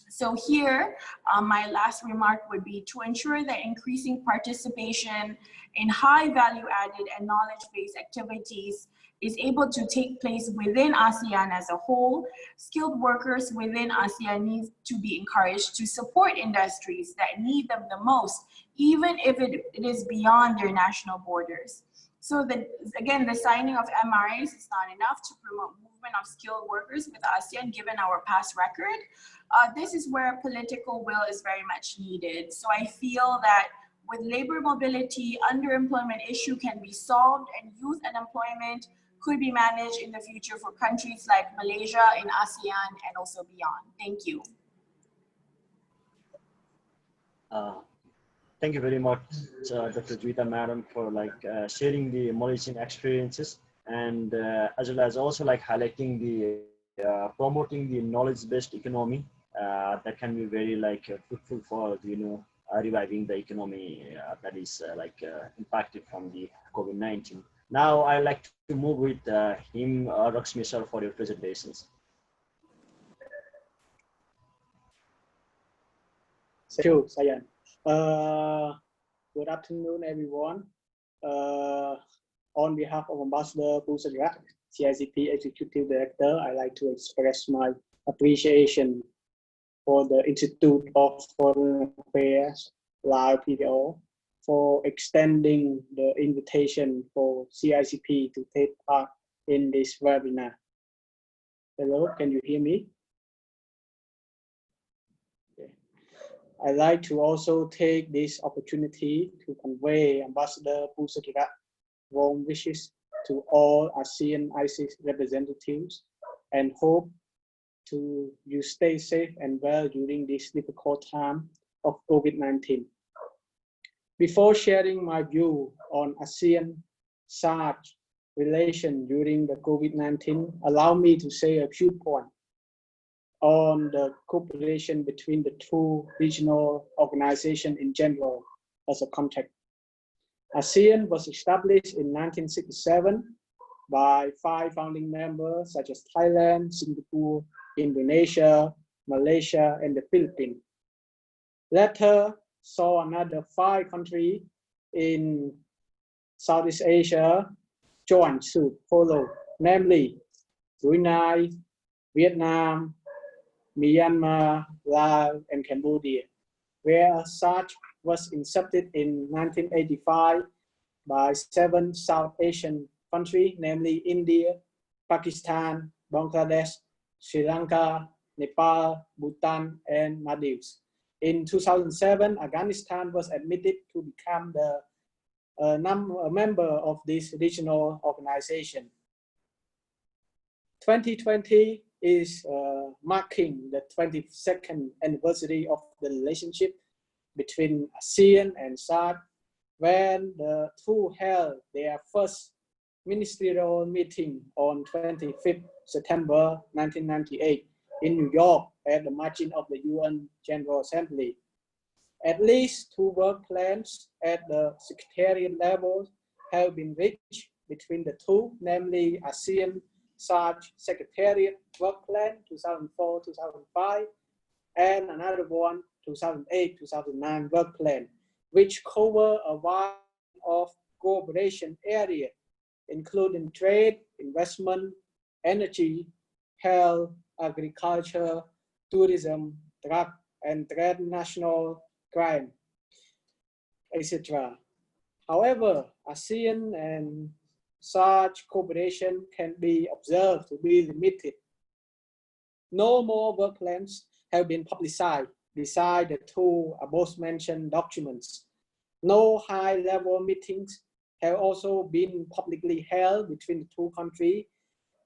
So here, my last remark would be to ensure that increasing participation in high value added and knowledge-based activities is able to take place within ASEAN as a whole. Skilled workers within ASEAN need to be encouraged to support industries that need them the most, even if it is beyond their national borders. So again, the signing of MRAs is not enough to promote movement of skilled workers with ASEAN, given our past record. This is where political will is very much needed. So I feel that with labor mobility, underemployment issue can be solved, and youth unemployment could be managed in the future for countries like Malaysia in ASEAN and also beyond. Thank you. Thank you very much, Dr. Juita Madam, for sharing the Malaysian experiences, and as well as also highlighting the promoting the knowledge-based economy that can be very fruitful for reviving the economy that is impacted from the COVID-19. Now I'd like to move with him, Raksmi sir, for your presentations. Thank you, Sayan. Good afternoon, everyone. On behalf of Ambassador Sreeradha, CICP Executive Director, I'd like to express my appreciation for the Institute of Foreign Affairs, Lao PDR, for extending the invitation for CICP to take part in this webinar. Hello, can you hear me? I'd like to also take this opportunity to convey Ambassador Sreeradha's warm wishes to all ASEAN ISIS representatives, and hope you stay safe and well during this difficult time of COVID-19. Before sharing my view on ASEAN-SAARC relation during the COVID-19, allow me to say a few points on the cooperation between the two regional organizations in general as a context. ASEAN was established in 1967 by 5 founding members such as Thailand, Singapore, Indonesia, Malaysia, and the Philippines. Later saw another 5 countries in Southeast Asia join suit, follow, namely Brunei, Vietnam, Myanmar, Laos, and Cambodia, where SAARC was incepted in 1985 by 7 South Asian countries, namely India, Pakistan, Bangladesh, Sri Lanka, Nepal, Bhutan, and Maldives. In 2007, Afghanistan was admitted to become a member of this regional organization. 2020 is marking the 22nd anniversary of the relationship between ASEAN and SAARC, when the two held their first ministerial meeting on 25th September 1998 in New York at the margin of the UN General Assembly. At least 2 work plans at the secretariat level have been reached between the two, namely ASEAN SAARC Secretariat Work Plan 2004-2005 and another one 2008-2009 Work Plan, which cover a wide of cooperation area, including trade, investment, energy, health, agriculture, tourism, drug and transnational crime, etc. However, ASEAN and SAARC cooperation can be observed to be limited. No more work plans have been publicized beside the 2 above-mentioned documents. No high-level meetings have also been publicly held between the 2 countries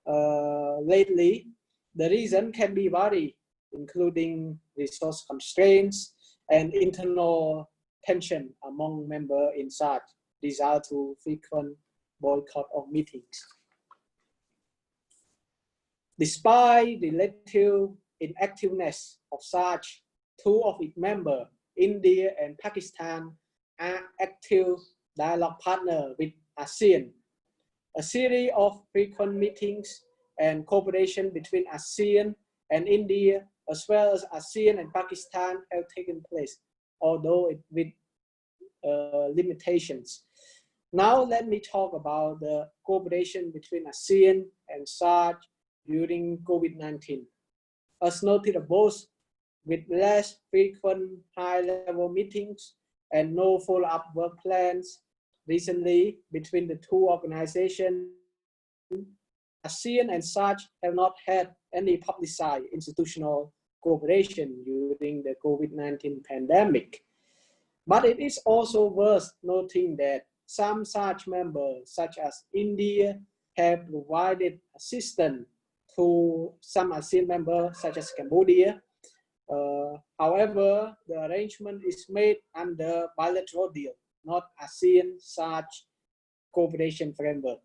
lately. The reason can be varied, including resource constraints and internal tension among members in SAARC, desire to frequent boycott of meetings. Despite the relative inactiveness of SAARC, 2 of its members, India and Pakistan, are active dialogue partners with ASEAN. A series of frequent meetings and cooperation between ASEAN and India, as well as ASEAN and Pakistan, have taken place, although with limitations. Now let me talk about the cooperation between ASEAN and SAARC during COVID-19. As noted above, with less frequent high-level meetings and no follow-up work plans, recently between the 2 organizations, ASEAN and SAARC have not had any publicized institutional cooperation during the COVID-19 pandemic. But it is also worth noting that some SAARC members, such as India, have provided assistance to some ASEAN members, such as Cambodia. However, the arrangement is made under bilateral deal, not ASEAN-SAARC cooperation framework.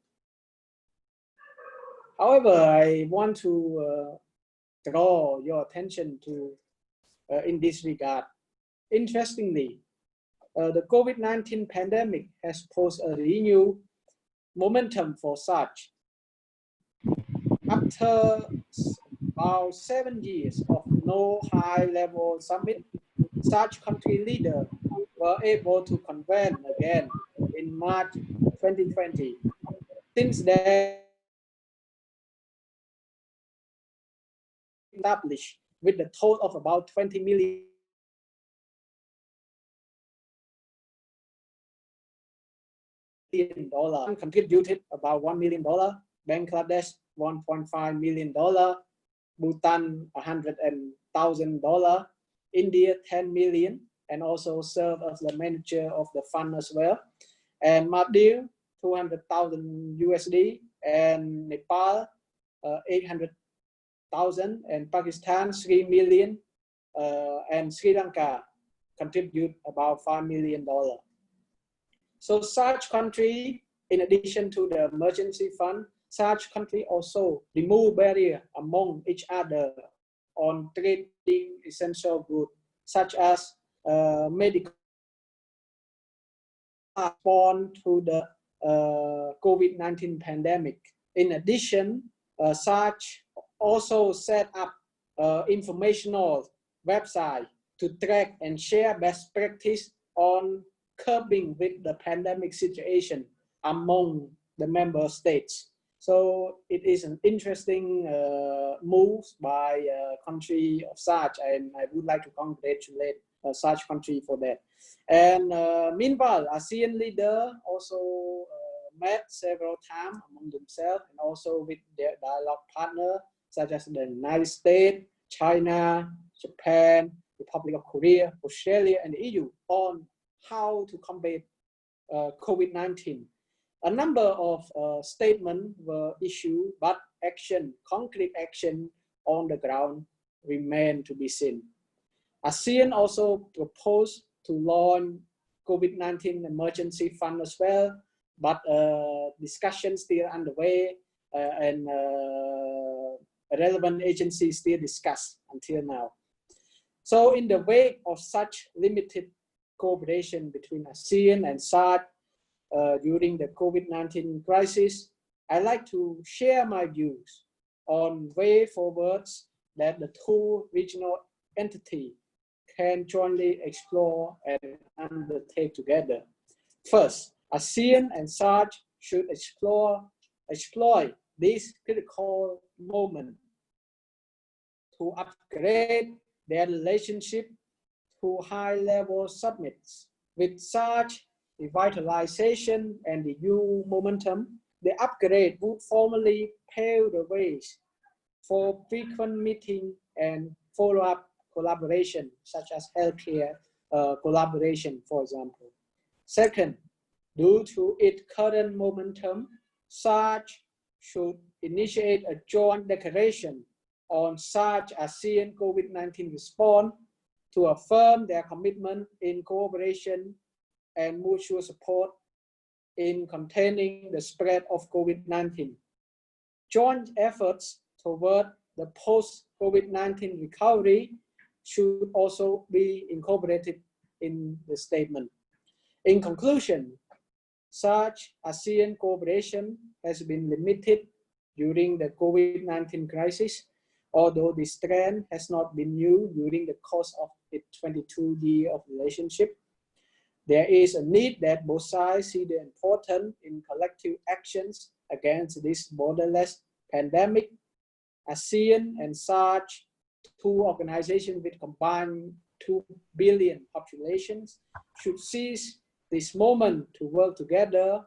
However, I want to draw your attention to in this regard. Interestingly, the COVID-19 pandemic has posed a renewed momentum for SAARC. After about 7 years of no high-level summit, SAARC country leaders were able to convene again in March 2020. Since then, established with a total of about 20 million contributed about $1 million, Bangladesh $1.5 million, Bhutan $100,000, India 10 million, and also served as the manager of the fund as well, and Maldives 200,000 USD, and Nepal 800,000, and Pakistan 3 million, and Sri Lanka contribute about $5 million. So such country, in addition to the emergency fund, such country also remove barrier among each other on trading essential goods, such as medical response to the COVID-19 pandemic. In addition, SAARC also set up informational website to track and share best practice on coping with the pandemic situation among the member states. So it is an interesting move by a country of SAARC, and I would like to congratulate SAARC country for that. And meanwhile, ASEAN leader also met several times among themselves and also with their dialogue partner, such as the United States, China, Japan, Republic of Korea, Australia, and the EU on how to combat COVID-19. A number of statements were issued, but concrete action on the ground remain to be seen. ASEAN also proposed to launch COVID-19 emergency fund as well, but discussion still underway and relevant agencies still discuss until now. So in the wake of such limited cooperation between ASEAN and SAARC during the COVID-19 crisis, I'd like to share my views on way forwards that the two regional entities can jointly explore and undertake together. First, ASEAN and SAARC should exploit this critical moment to upgrade their relationship to high-level summits. With such revitalization and the new momentum, the upgrade would formally pave the ways for frequent meeting and follow-up collaboration, such as healthcare collaboration, for example. Second, due to its current momentum, SAARC should initiate a joint declaration on SAARC-ASEAN COVID-19 response to affirm their commitment in cooperation and mutual support in containing the spread of COVID-19. Joint efforts toward the post-COVID-19 recovery should also be incorporated in the statement. In conclusion, such ASEAN cooperation has been limited during the COVID-19 crisis, although the strength has not been new during the course of its 22 years of relationship. There is a need that both sides see the importance in collective actions against this borderless pandemic. ASEAN and SAARC, two organizations with combined 2 billion populations, should seize this moment to work together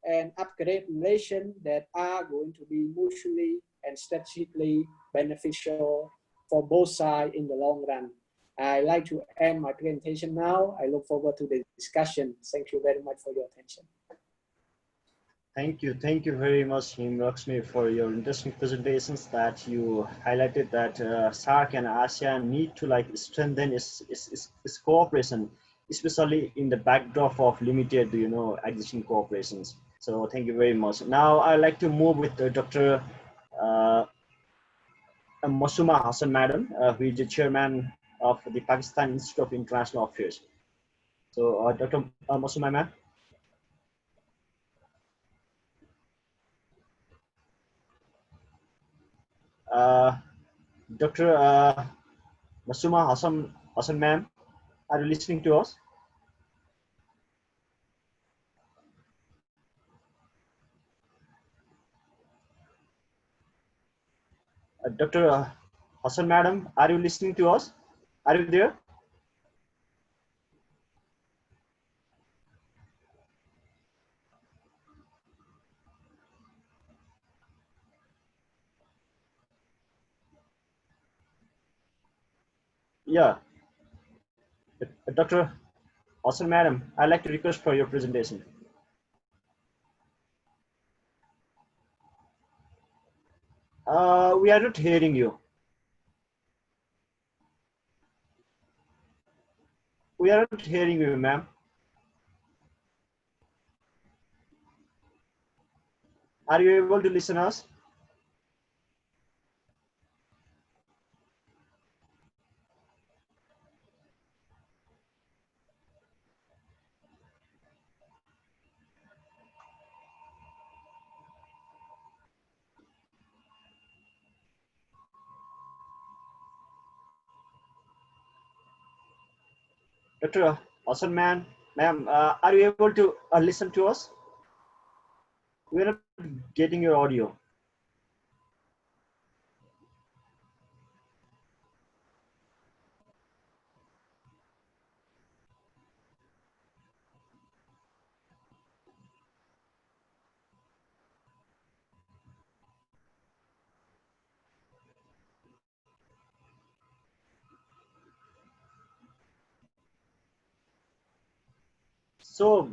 and upgrade relations that are going to be mutually and strategically beneficial for both sides in the long run. I'd like to end my presentation now. I look forward to the discussion. Thank you very much for your attention. Thank you very much, Lakshmi, for your interesting presentations that you highlighted that SAARC and ASEAN need to strengthen its cooperation, especially in the backdrop of limited, existing cooperations. So thank you very much. Now I'd like to move with Dr. Masuma Hasan, madam, who is the chairman of the Pakistan Institute of International Affairs. So Dr. Masuma, ma'am. Dr. Masuma Hasan, ma'am, are you listening to us? Dr. Hasan, madam, are you listening to us? Are you there? Yeah. Dr. Hasan, madam, I'd like to request for your presentation. We are not hearing you. We are not hearing you, ma'am. Are you able to listen us? Dr. Hasan, ma'am, are you able to listen to us? We are not getting your audio. So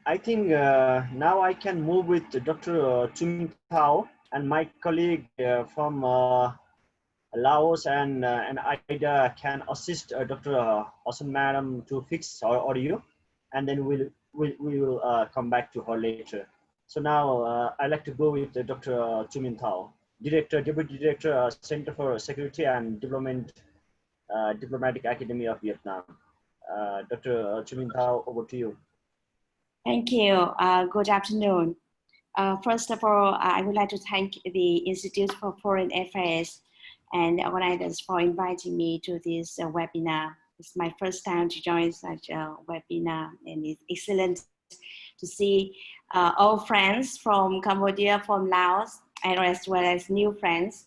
I think now I can move with Dr. Chum Thao and my colleague from Laos and AIDA can assist Dr. Hasan, madam, to fix our audio, and then we will come back to her later. So now I'd like to go with Dr. Chum Thao, Deputy Director, Center for Security and Development, Diplomatic Academy of Vietnam. Dr. Chumintao, over to you. Thank you. Good afternoon. First of all, I would like to thank the Institute for Foreign Affairs and the organizers for inviting me to this webinar. It's my first time to join such a webinar, and it's excellent to see old friends from Cambodia, from Laos, and as well as new friends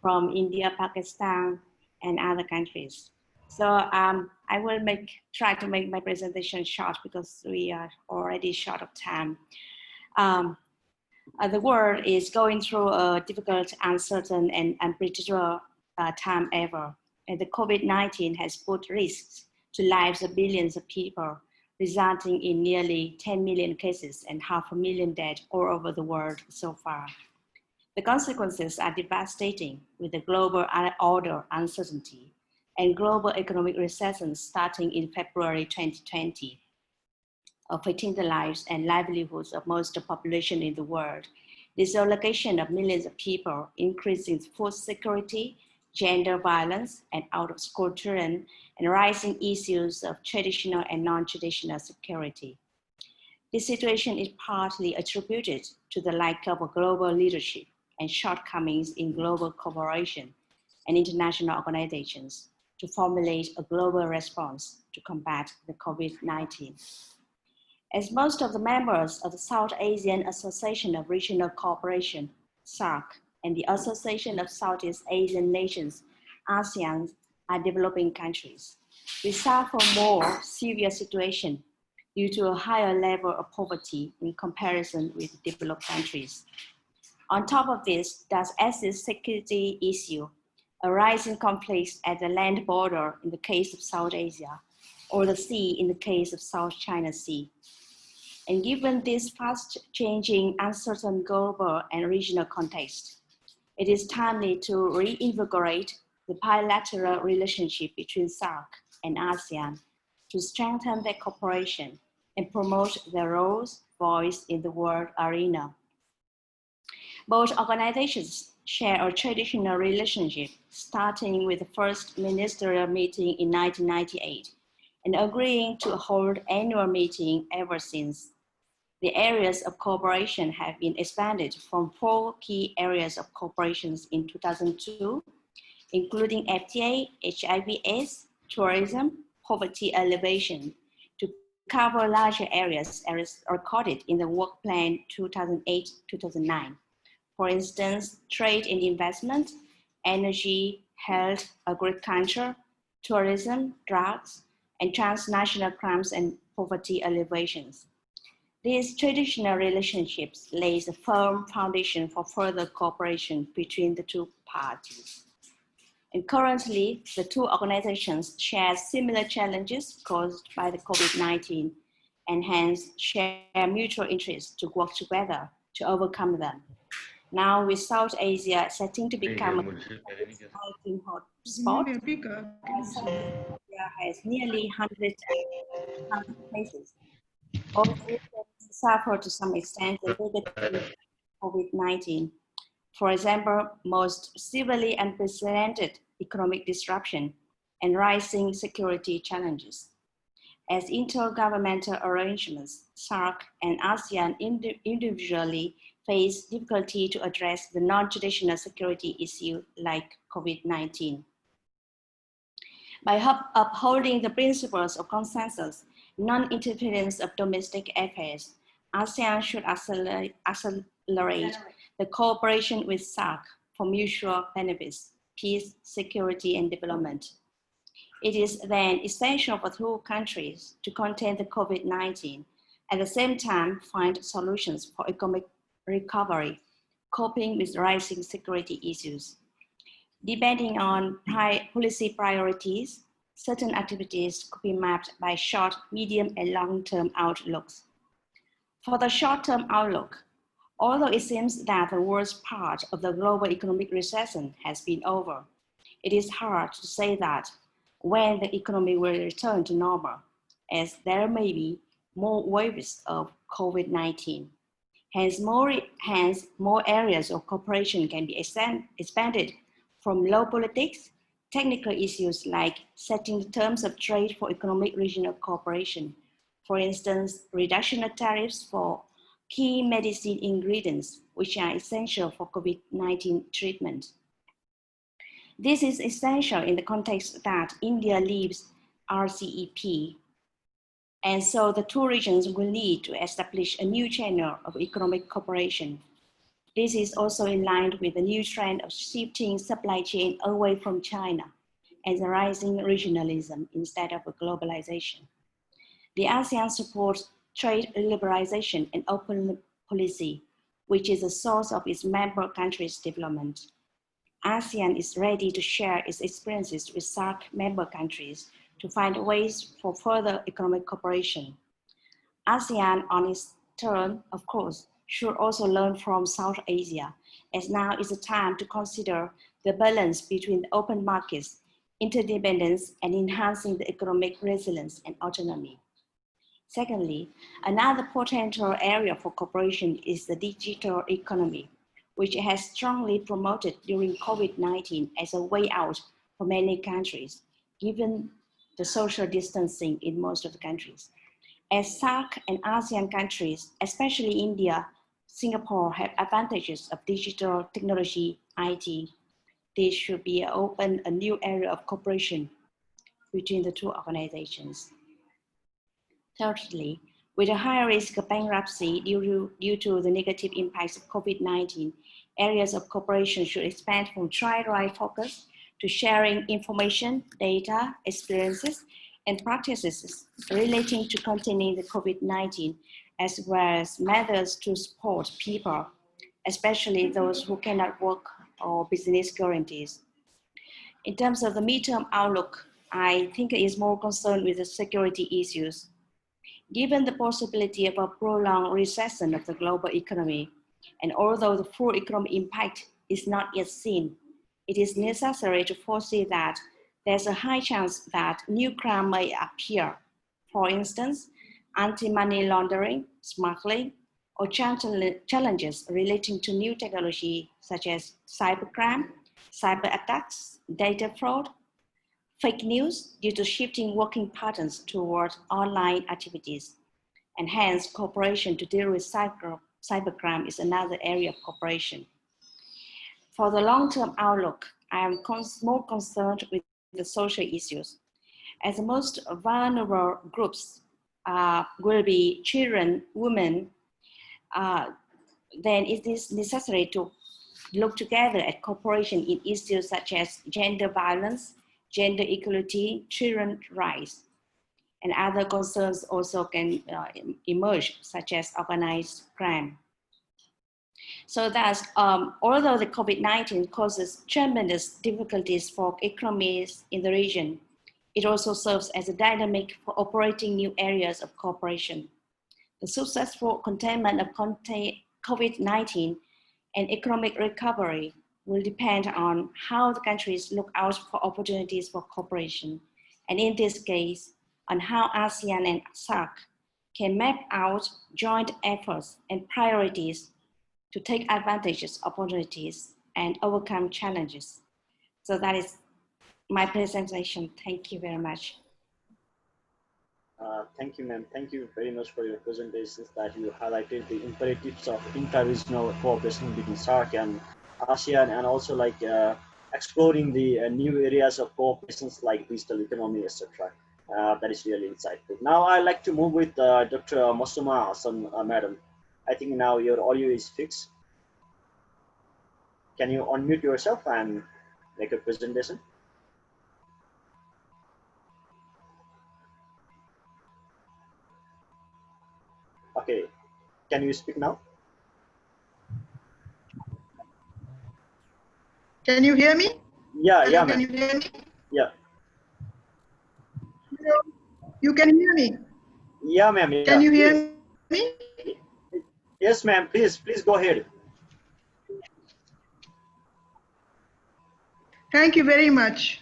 from India, Pakistan, and other countries. So I will try to make my presentation short because we are already short of time. The world is going through a difficult, uncertain, and unpredictable time ever. And the COVID-19 has put risks to lives of billions of people, resulting in nearly 10 million cases and 500,000 dead all over the world so far. The consequences are devastating, with the global order uncertainty and global economic recession starting in February 2020, affecting the lives and livelihoods of most of the population in the world. Dislocation of millions of people, increasing food security, gender violence, and out-of-school children, and rising issues of traditional and non-traditional security. This situation is partly attributed to the lack of global leadership and shortcomings in global cooperation and international organizations to formulate a global response to combat the COVID-19. As most of the members of the South Asian Association of Regional Cooperation, SAARC, and the Association of Southeast Asian Nations, ASEAN, are developing countries, we suffer more severe situation due to a higher level of poverty in comparison with developed countries. On top of this, there's the security issue, a rising conflicts at the land border in the case of South Asia, or the sea in the case of South China Sea. And given this fast-changing, uncertain global and regional context, it is timely to reinvigorate the bilateral relationship between SAARC and ASEAN to strengthen their cooperation and promote their roles, voice in the world arena. Both organizations share a traditional relationship, starting with the first ministerial meeting in 1998 and agreeing to hold annual meeting ever since. The areas of cooperation have been expanded from 4 key areas of cooperation in 2002, including FTA, HIV/AIDS, tourism, poverty alleviation, to cover larger areas as recorded in the Work Plan 2008-2009. For instance, trade and investment, energy, health, agriculture, tourism, drugs, and transnational crimes and poverty alleviations. These traditional relationships lays a firm foundation for further cooperation between the two parties. And currently, the two organizations share similar challenges caused by the COVID-19 and hence share mutual interests to work together to overcome them. Now with South Asia setting to become a hot spot, South Asia has nearly 100 cases. All suffer to some extent the negative COVID-19. For example, most severely unprecedented economic disruption and rising security challenges. As intergovernmental arrangements, SAARC and ASEAN individually face difficulty to address the non-traditional security issue like COVID-19. By upholding the principles of consensus, non-interference of domestic affairs, ASEAN should accelerate the cooperation with SAARC for mutual benefits, peace, security, and development. It is then essential for two countries to contain the COVID-19, at the same time find solutions for economic recovery, coping with rising security issues. Depending on policy priorities, certain activities could be mapped by short, medium, and long-term outlooks. For the short-term outlook, although it seems that the worst part of the global economic recession has been over, it is hard to say that when the economy will return to normal, as there may be more waves of COVID-19. Hence, more areas of cooperation can be expanded from law politics, technical issues like setting the terms of trade for economic regional cooperation. For instance, reduction of tariffs for key medicine ingredients, which are essential for COVID-19 treatment. This is essential in the context that India leaves RCEP, and so the two regions will need to establish a new channel of economic cooperation. This is also in line with the new trend of shifting supply chain away from China and the rising regionalism instead of a globalization. The ASEAN supports trade liberalization and open policy, which is a source of its member countries' development. ASEAN is ready to share its experiences with SAARC member countries to find ways for further economic cooperation. ASEAN, on its turn, of course, should also learn from South Asia, as now is the time to consider the balance between the open markets, interdependence, and enhancing the economic resilience and autonomy. Secondly, another potential area for cooperation is the digital economy, which has strongly promoted during COVID-19 as a way out for many countries, given the social distancing in most of the countries. As SAARC and ASEAN countries, especially India, Singapore, have advantages of digital technology, IT, this should be open a new area of cooperation between the two organizations. Thirdly, with a higher risk of bankruptcy due to the negative impacts of COVID-19, areas of cooperation should expand from trial focus to sharing information, data, experiences, and practices relating to containing the COVID-19, as well as methods to support people, especially those who cannot work or business guarantees. In terms of the midterm outlook, I think it is more concerned with the security issues. Given the possibility of a prolonged recession of the global economy, and although the full economic impact is not yet seen, it is necessary to foresee that there's a high chance that new crime may appear. For instance, anti-money laundering, smuggling, or challenges relating to new technology such as cybercrime, cyber attacks, data fraud, fake news due to shifting working patterns towards online activities. And hence, cooperation to deal with cybercrime is another area of cooperation. For the long-term outlook, I am more concerned with the social issues. As the most vulnerable groups will be children, women, then it is necessary to look together at cooperation in issues such as gender violence, gender equality, children's rights, and other concerns also can emerge, such as organized crime. So thus, although the COVID-19 causes tremendous difficulties for economies in the region, it also serves as a dynamic for operating new areas of cooperation. The successful containment of COVID-19 and economic recovery will depend on how the countries look out for opportunities for cooperation, and in this case, on how ASEAN and SAARC can map out joint efforts and priorities to take advantages of opportunities and overcome challenges. So that is my presentation. Thank you very much. Thank you, ma'am. Thank you very much for your presentations that you highlighted the imperatives of inter-regional cooperation between SAARC and ASEAN, and also like exploring the new areas of cooperations like digital economy, etc. That is really insightful. Now I'd like to move with Dr. Masuma Hasan, madam. I think now your audio is fixed. Can you unmute yourself and make a presentation? Okay, can you speak now? Can you hear me? Yeah, Hello, yeah, can ma'am. you hear me? Yeah. Hello. You can hear me? Yeah, ma'am. Yeah, can you hear please. me? Yes, ma'am. Please go ahead. Thank you very much.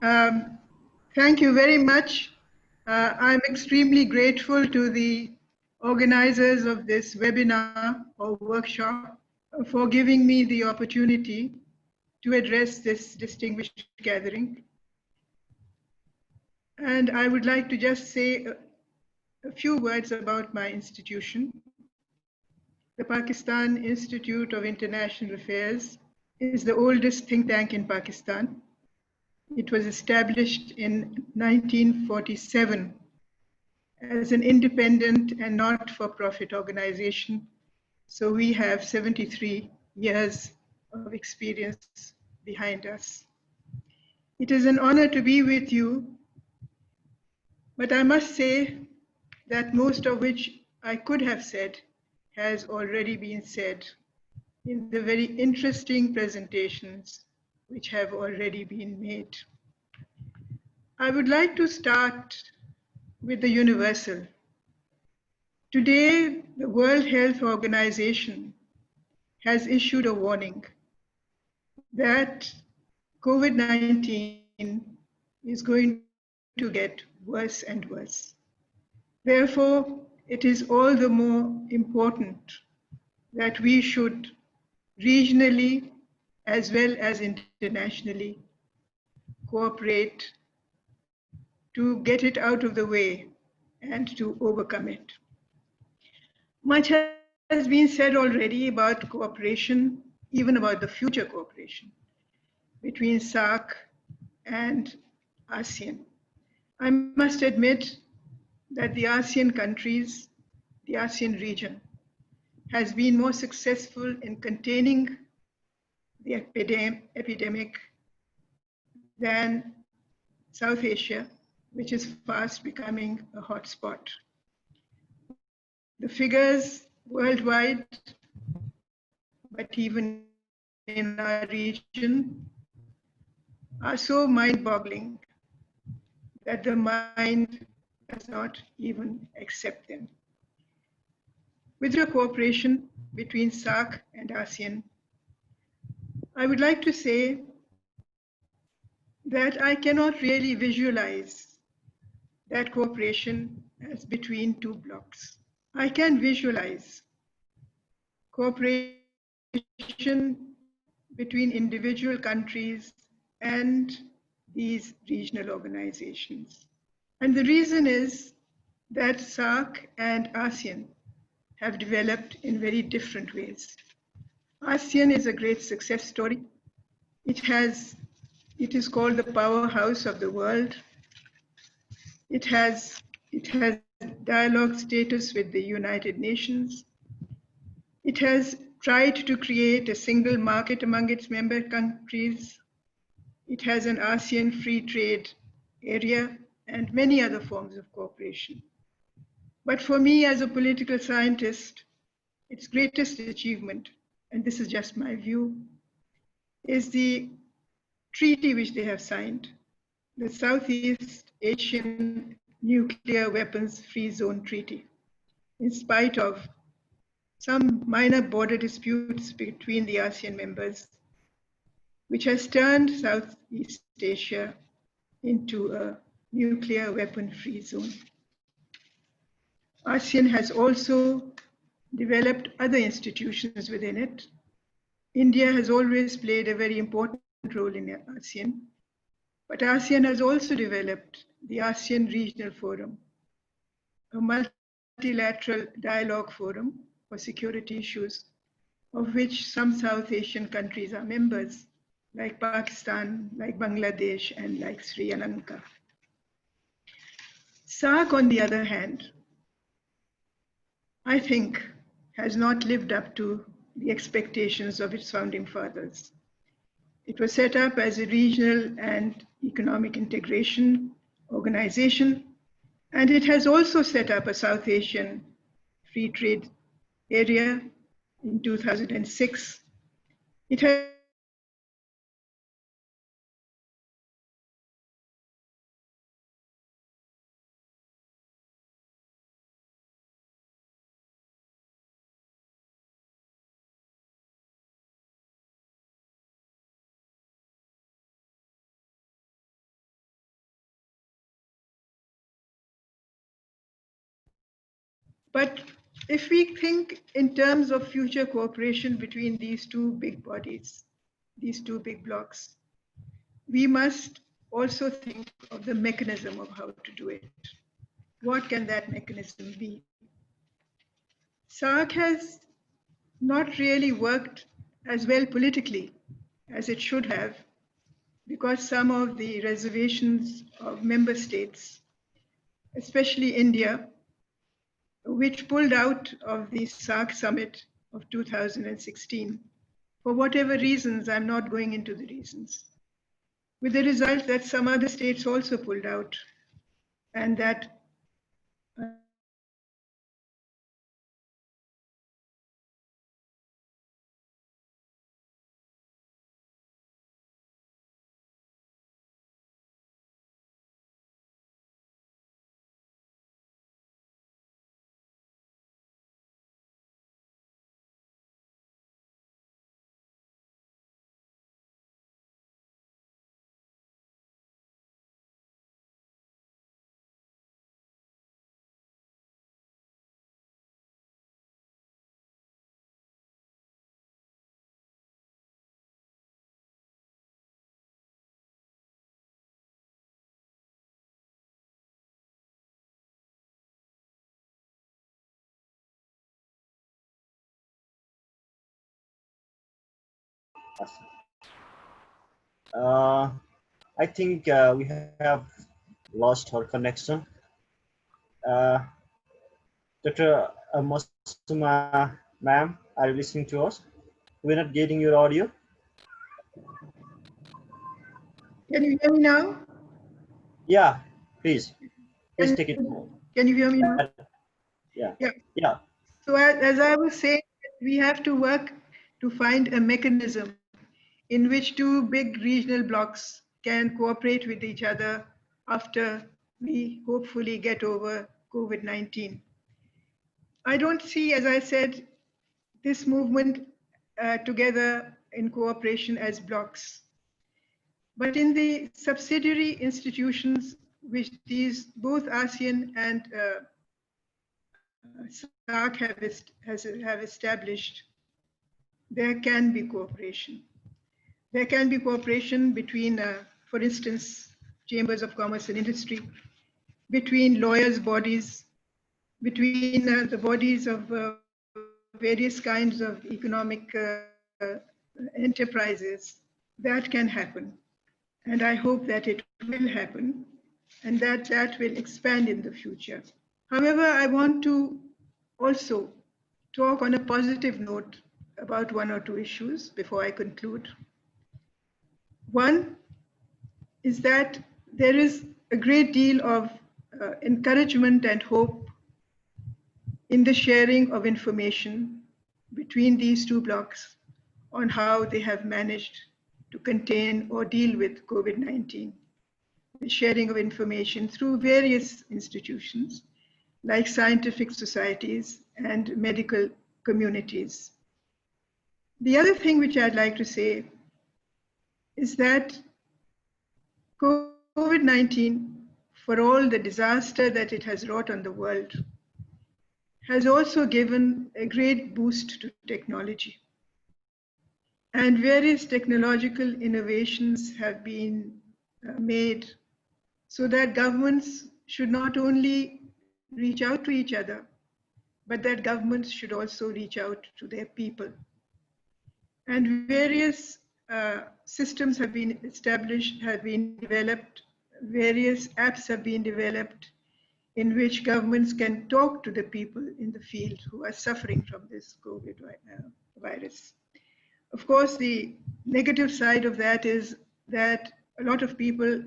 Thank you very much. I'm extremely grateful to the organizers of this webinar or workshop for giving me the opportunity to address this distinguished gathering. And I would like to just say a few words about my institution. The Pakistan Institute of International Affairs is the oldest think tank in Pakistan. It was established in 1947 as an independent and not-for-profit organization. So we have 73 years of experience behind us. It is an honor to be with you, but I must say that most of which I could have said has already been said in the very interesting presentations which have already been made. I would like to start with the universal. Today, the World Health Organization has issued a warning that COVID-19 is going to get worse and worse. Therefore, it is all the more important that we should regionally as well as internationally cooperate to get it out of the way and to overcome it. Much has been said already about cooperation, even about the future cooperation between SAARC and ASEAN. I must admit that the ASEAN countries, the ASEAN region, has been more successful in containing the epidemic than South Asia, which is fast becoming a hotspot. The figures worldwide, but even in our region, are so mind-boggling that the mind does not even accept them. With the cooperation between SAARC and ASEAN, I would like to say that I cannot really visualize that cooperation as between two blocks. I can visualize cooperation between individual countries and these regional organizations. And the reason is that SAARC and ASEAN have developed in very different ways. ASEAN is a great success story. It is called the powerhouse of the world. It has dialogue status with the United Nations. It has tried to create a single market among its member countries. It has an ASEAN free trade area and many other forms of cooperation. But for me as a political scientist, its greatest achievement, and this is just my view, is the treaty which they have signed, the Southeast Asian Nuclear Weapons Free Zone Treaty, in spite of some minor border disputes between the ASEAN members, which has turned Southeast Asia into a nuclear weapon-free zone. ASEAN has also developed other institutions within it. India has always played a very important role in ASEAN, but ASEAN has also developed the ASEAN Regional Forum, a multilateral dialogue forum for security issues, of which some South Asian countries are members, like Pakistan, like Bangladesh, and like Sri Lanka. SAARC, on the other hand, I think, has not lived up to the expectations of its founding fathers. It was set up as a regional and economic integration organization, and it has also set up a South Asian free trade area in 2006. It has But if we think in terms of future cooperation between these two big bodies, these two big blocs, we must also think of the mechanism of how to do it. What can that mechanism be? SAARC has not really worked as well politically as it should have, because some of the reservations of member states, especially India, which pulled out of the SAARC summit of 2016, for whatever reasons, I'm not going into the reasons, with the result that some other states also pulled out, and that I think we have lost our connection. Dr. Masuma, ma'am, are you listening to us? We're not getting your audio. Can you hear me now? Yeah, please take it. Can you hear me now? Yeah. So as I was saying, we have to work to find a mechanism in which two big regional blocs can cooperate with each other after we hopefully get over COVID-19. I don't see, as I said, this movement together in cooperation as blocs. But in the subsidiary institutions which these both ASEAN and SAARC have established, there can be cooperation. There can be cooperation between, for instance, chambers of commerce and industry, between lawyers' bodies, between the bodies of various kinds of economic enterprises. That can happen. And I hope that it will happen and that will expand in the future. However, I want to also talk on a positive note about one or two issues before I conclude. One is that there is a great deal of encouragement and hope in the sharing of information between these two blocs on how they have managed to contain or deal with COVID-19. The sharing of information through various institutions like scientific societies and medical communities. The other thing which I'd like to say is that COVID-19, for all the disaster that it has wrought on the world, has also given a great boost to technology. And various technological innovations have been made so that governments should not only reach out to each other, but that governments should also reach out to their people. And various systems have been established, have been developed, various apps have been developed in which governments can talk to the people in the field who are suffering from this COVID virus. Of course, the negative side of that is that a lot of people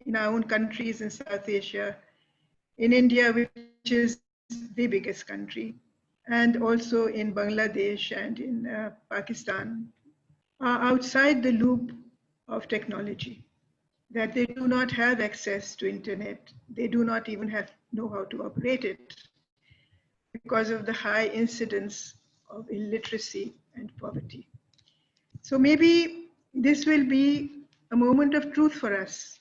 in our own countries in South Asia, in India, which is the biggest country, and also in Bangladesh and in Pakistan, are outside the loop of technology, that they do not have access to internet. They do not even know how to operate it because of the high incidence of illiteracy and poverty. So maybe this will be a moment of truth for us,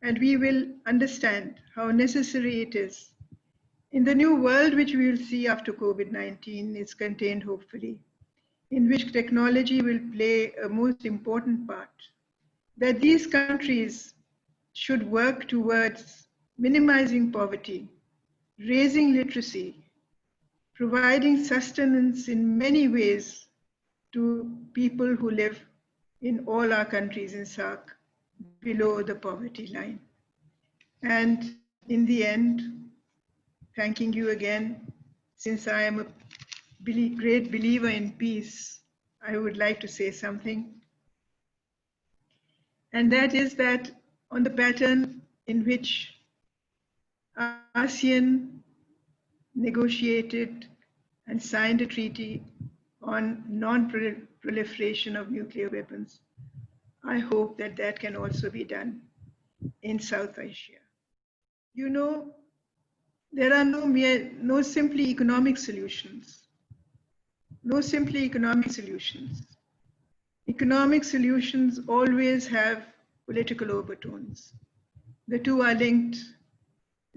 and we will understand how necessary it is in the new world which we will see after COVID-19 is contained, hopefully. in which technology will play a most important part, that these countries should work towards minimizing poverty, raising literacy, providing sustenance in many ways to people who live in all our countries in SAARC below the poverty line. And in the end, thanking you again, since I am a great believer in peace, I would like to say something. And that is that on the pattern in which ASEAN negotiated and signed a treaty on non-proliferation of nuclear weapons, I hope that that can also be done in South Asia. You know, there are no simply economic solutions. No simply economic solutions. Economic solutions always have political overtones. The two are linked.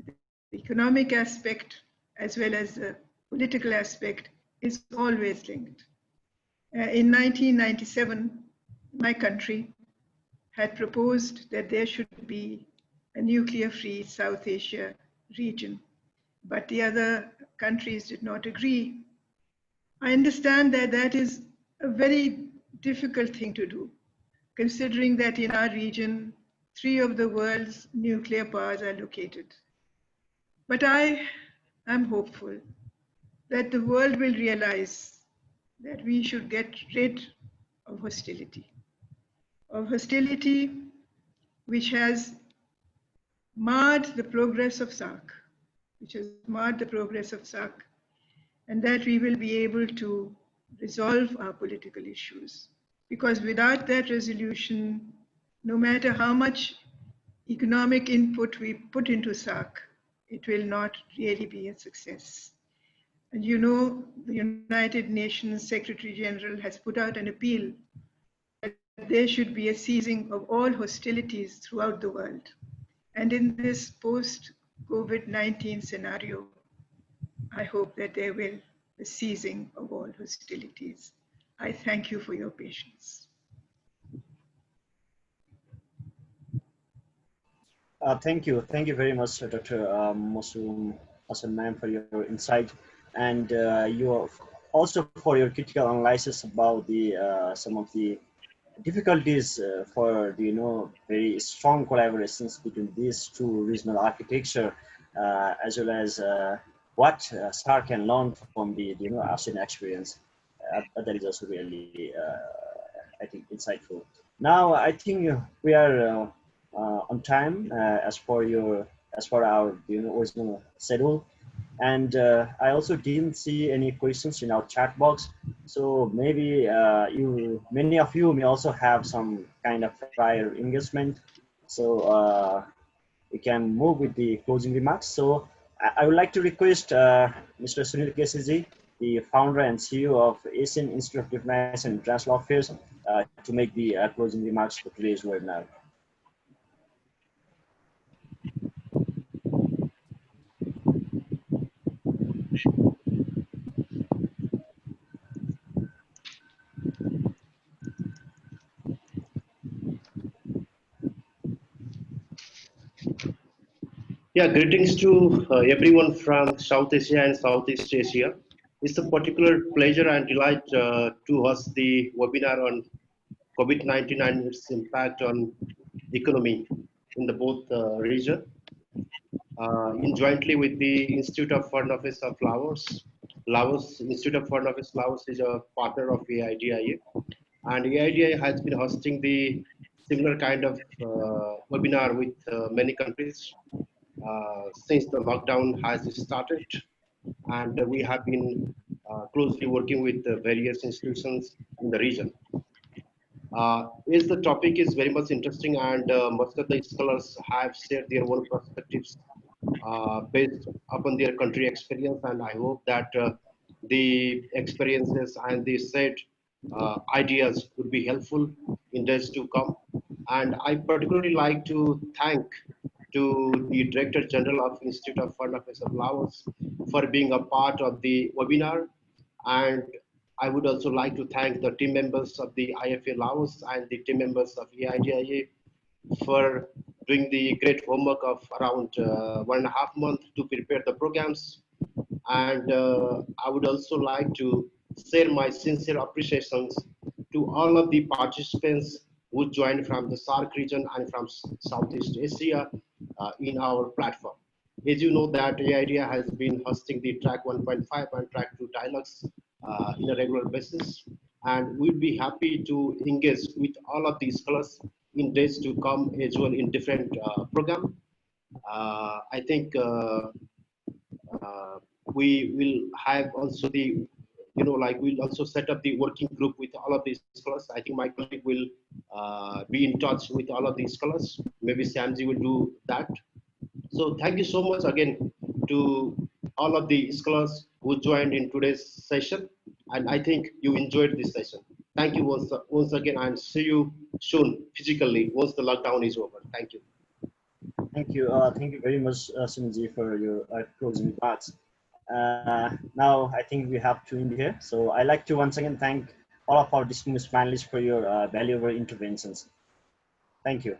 The economic aspect as well as the political aspect is always linked. In 1997, my country had proposed that there should be a nuclear-free South Asia region, but the other countries did not agree. I understand that that is a very difficult thing to do, considering that in our region, 3 of the world's nuclear powers are located. But I am hopeful that the world will realize that we should get rid of hostility which has marred the progress of SAARC, and that we will be able to resolve our political issues. Because without that resolution, no matter how much economic input we put into SAARC, it will not really be a success. And you know, the United Nations Secretary General has put out an appeal that there should be a ceasing of all hostilities throughout the world. And in this post-COVID-19 scenario, I hope that there will be a ceasing of all hostilities. I thank you for your patience. Thank you very much, Dr. Masum Hasan ma'am, for your insight, and you also for your critical analysis about the some of the difficulties for the very strong collaborations between these two regional architecture, as well as what SAARC can learn from the ASEAN experience. That is also really I think insightful. Now I think we are on time as per our original schedule, and I also didn't see any questions in our chat box. So maybe many of you may also have some kind of prior engagement. So we can move with the closing remarks. So I would like to request Mr. Sunil Kesiji, the founder and CEO of Asian Institute of Diplomacy and International Affairs, to make the closing remarks for today's webinar. Yeah, greetings to everyone from South Asia and Southeast Asia. It's a particular pleasure and delight to host the webinar on COVID-19 and its impact on economy in the both region. Jointly with the Institute of Foreign Affairs of Laos, Institute of Foreign Affairs Laos is a partner of AIDIA, and AIDIA has been hosting the similar kind of webinar with many countries since the lockdown has started, and we have been closely working with various institutions in the region. The topic is very much interesting, and most of the scholars have shared their own perspectives based upon their country experience, and I hope that the experiences and the said ideas would be helpful in days to come. And I particularly like to thank to the Director General of Institute of Foreign Affairs of Laos for being a part of the webinar, and I would also like to thank the team members of the IFA Laos and the team members of AIDIA for doing the great homework of around 1.5 months to prepare the programs. And I would also like to share my sincere appreciations to all of the participants who joined from the SAARC region and from Southeast Asia in our platform. As you know that AIDIA has been hosting the track 1.5 and track 2 dialogues in a regular basis, and we'll be happy to engage with all of these scholars in days to come as well in different program. I think we will have also the, we'll also set up the working group with all of these scholars. I think my colleague will be in touch with all of these scholars. Maybe Samji will do that. So thank you so much again to all of the scholars who joined in today's session. And I think you enjoyed this session. Thank you once again, and see you soon physically once the lockdown is over. Thank you. Thank you very much, Sunji, for your closing remarks. Now I think we have to end here. So I'd like to once again thank all of our distinguished panelists for your valuable interventions. Thank you.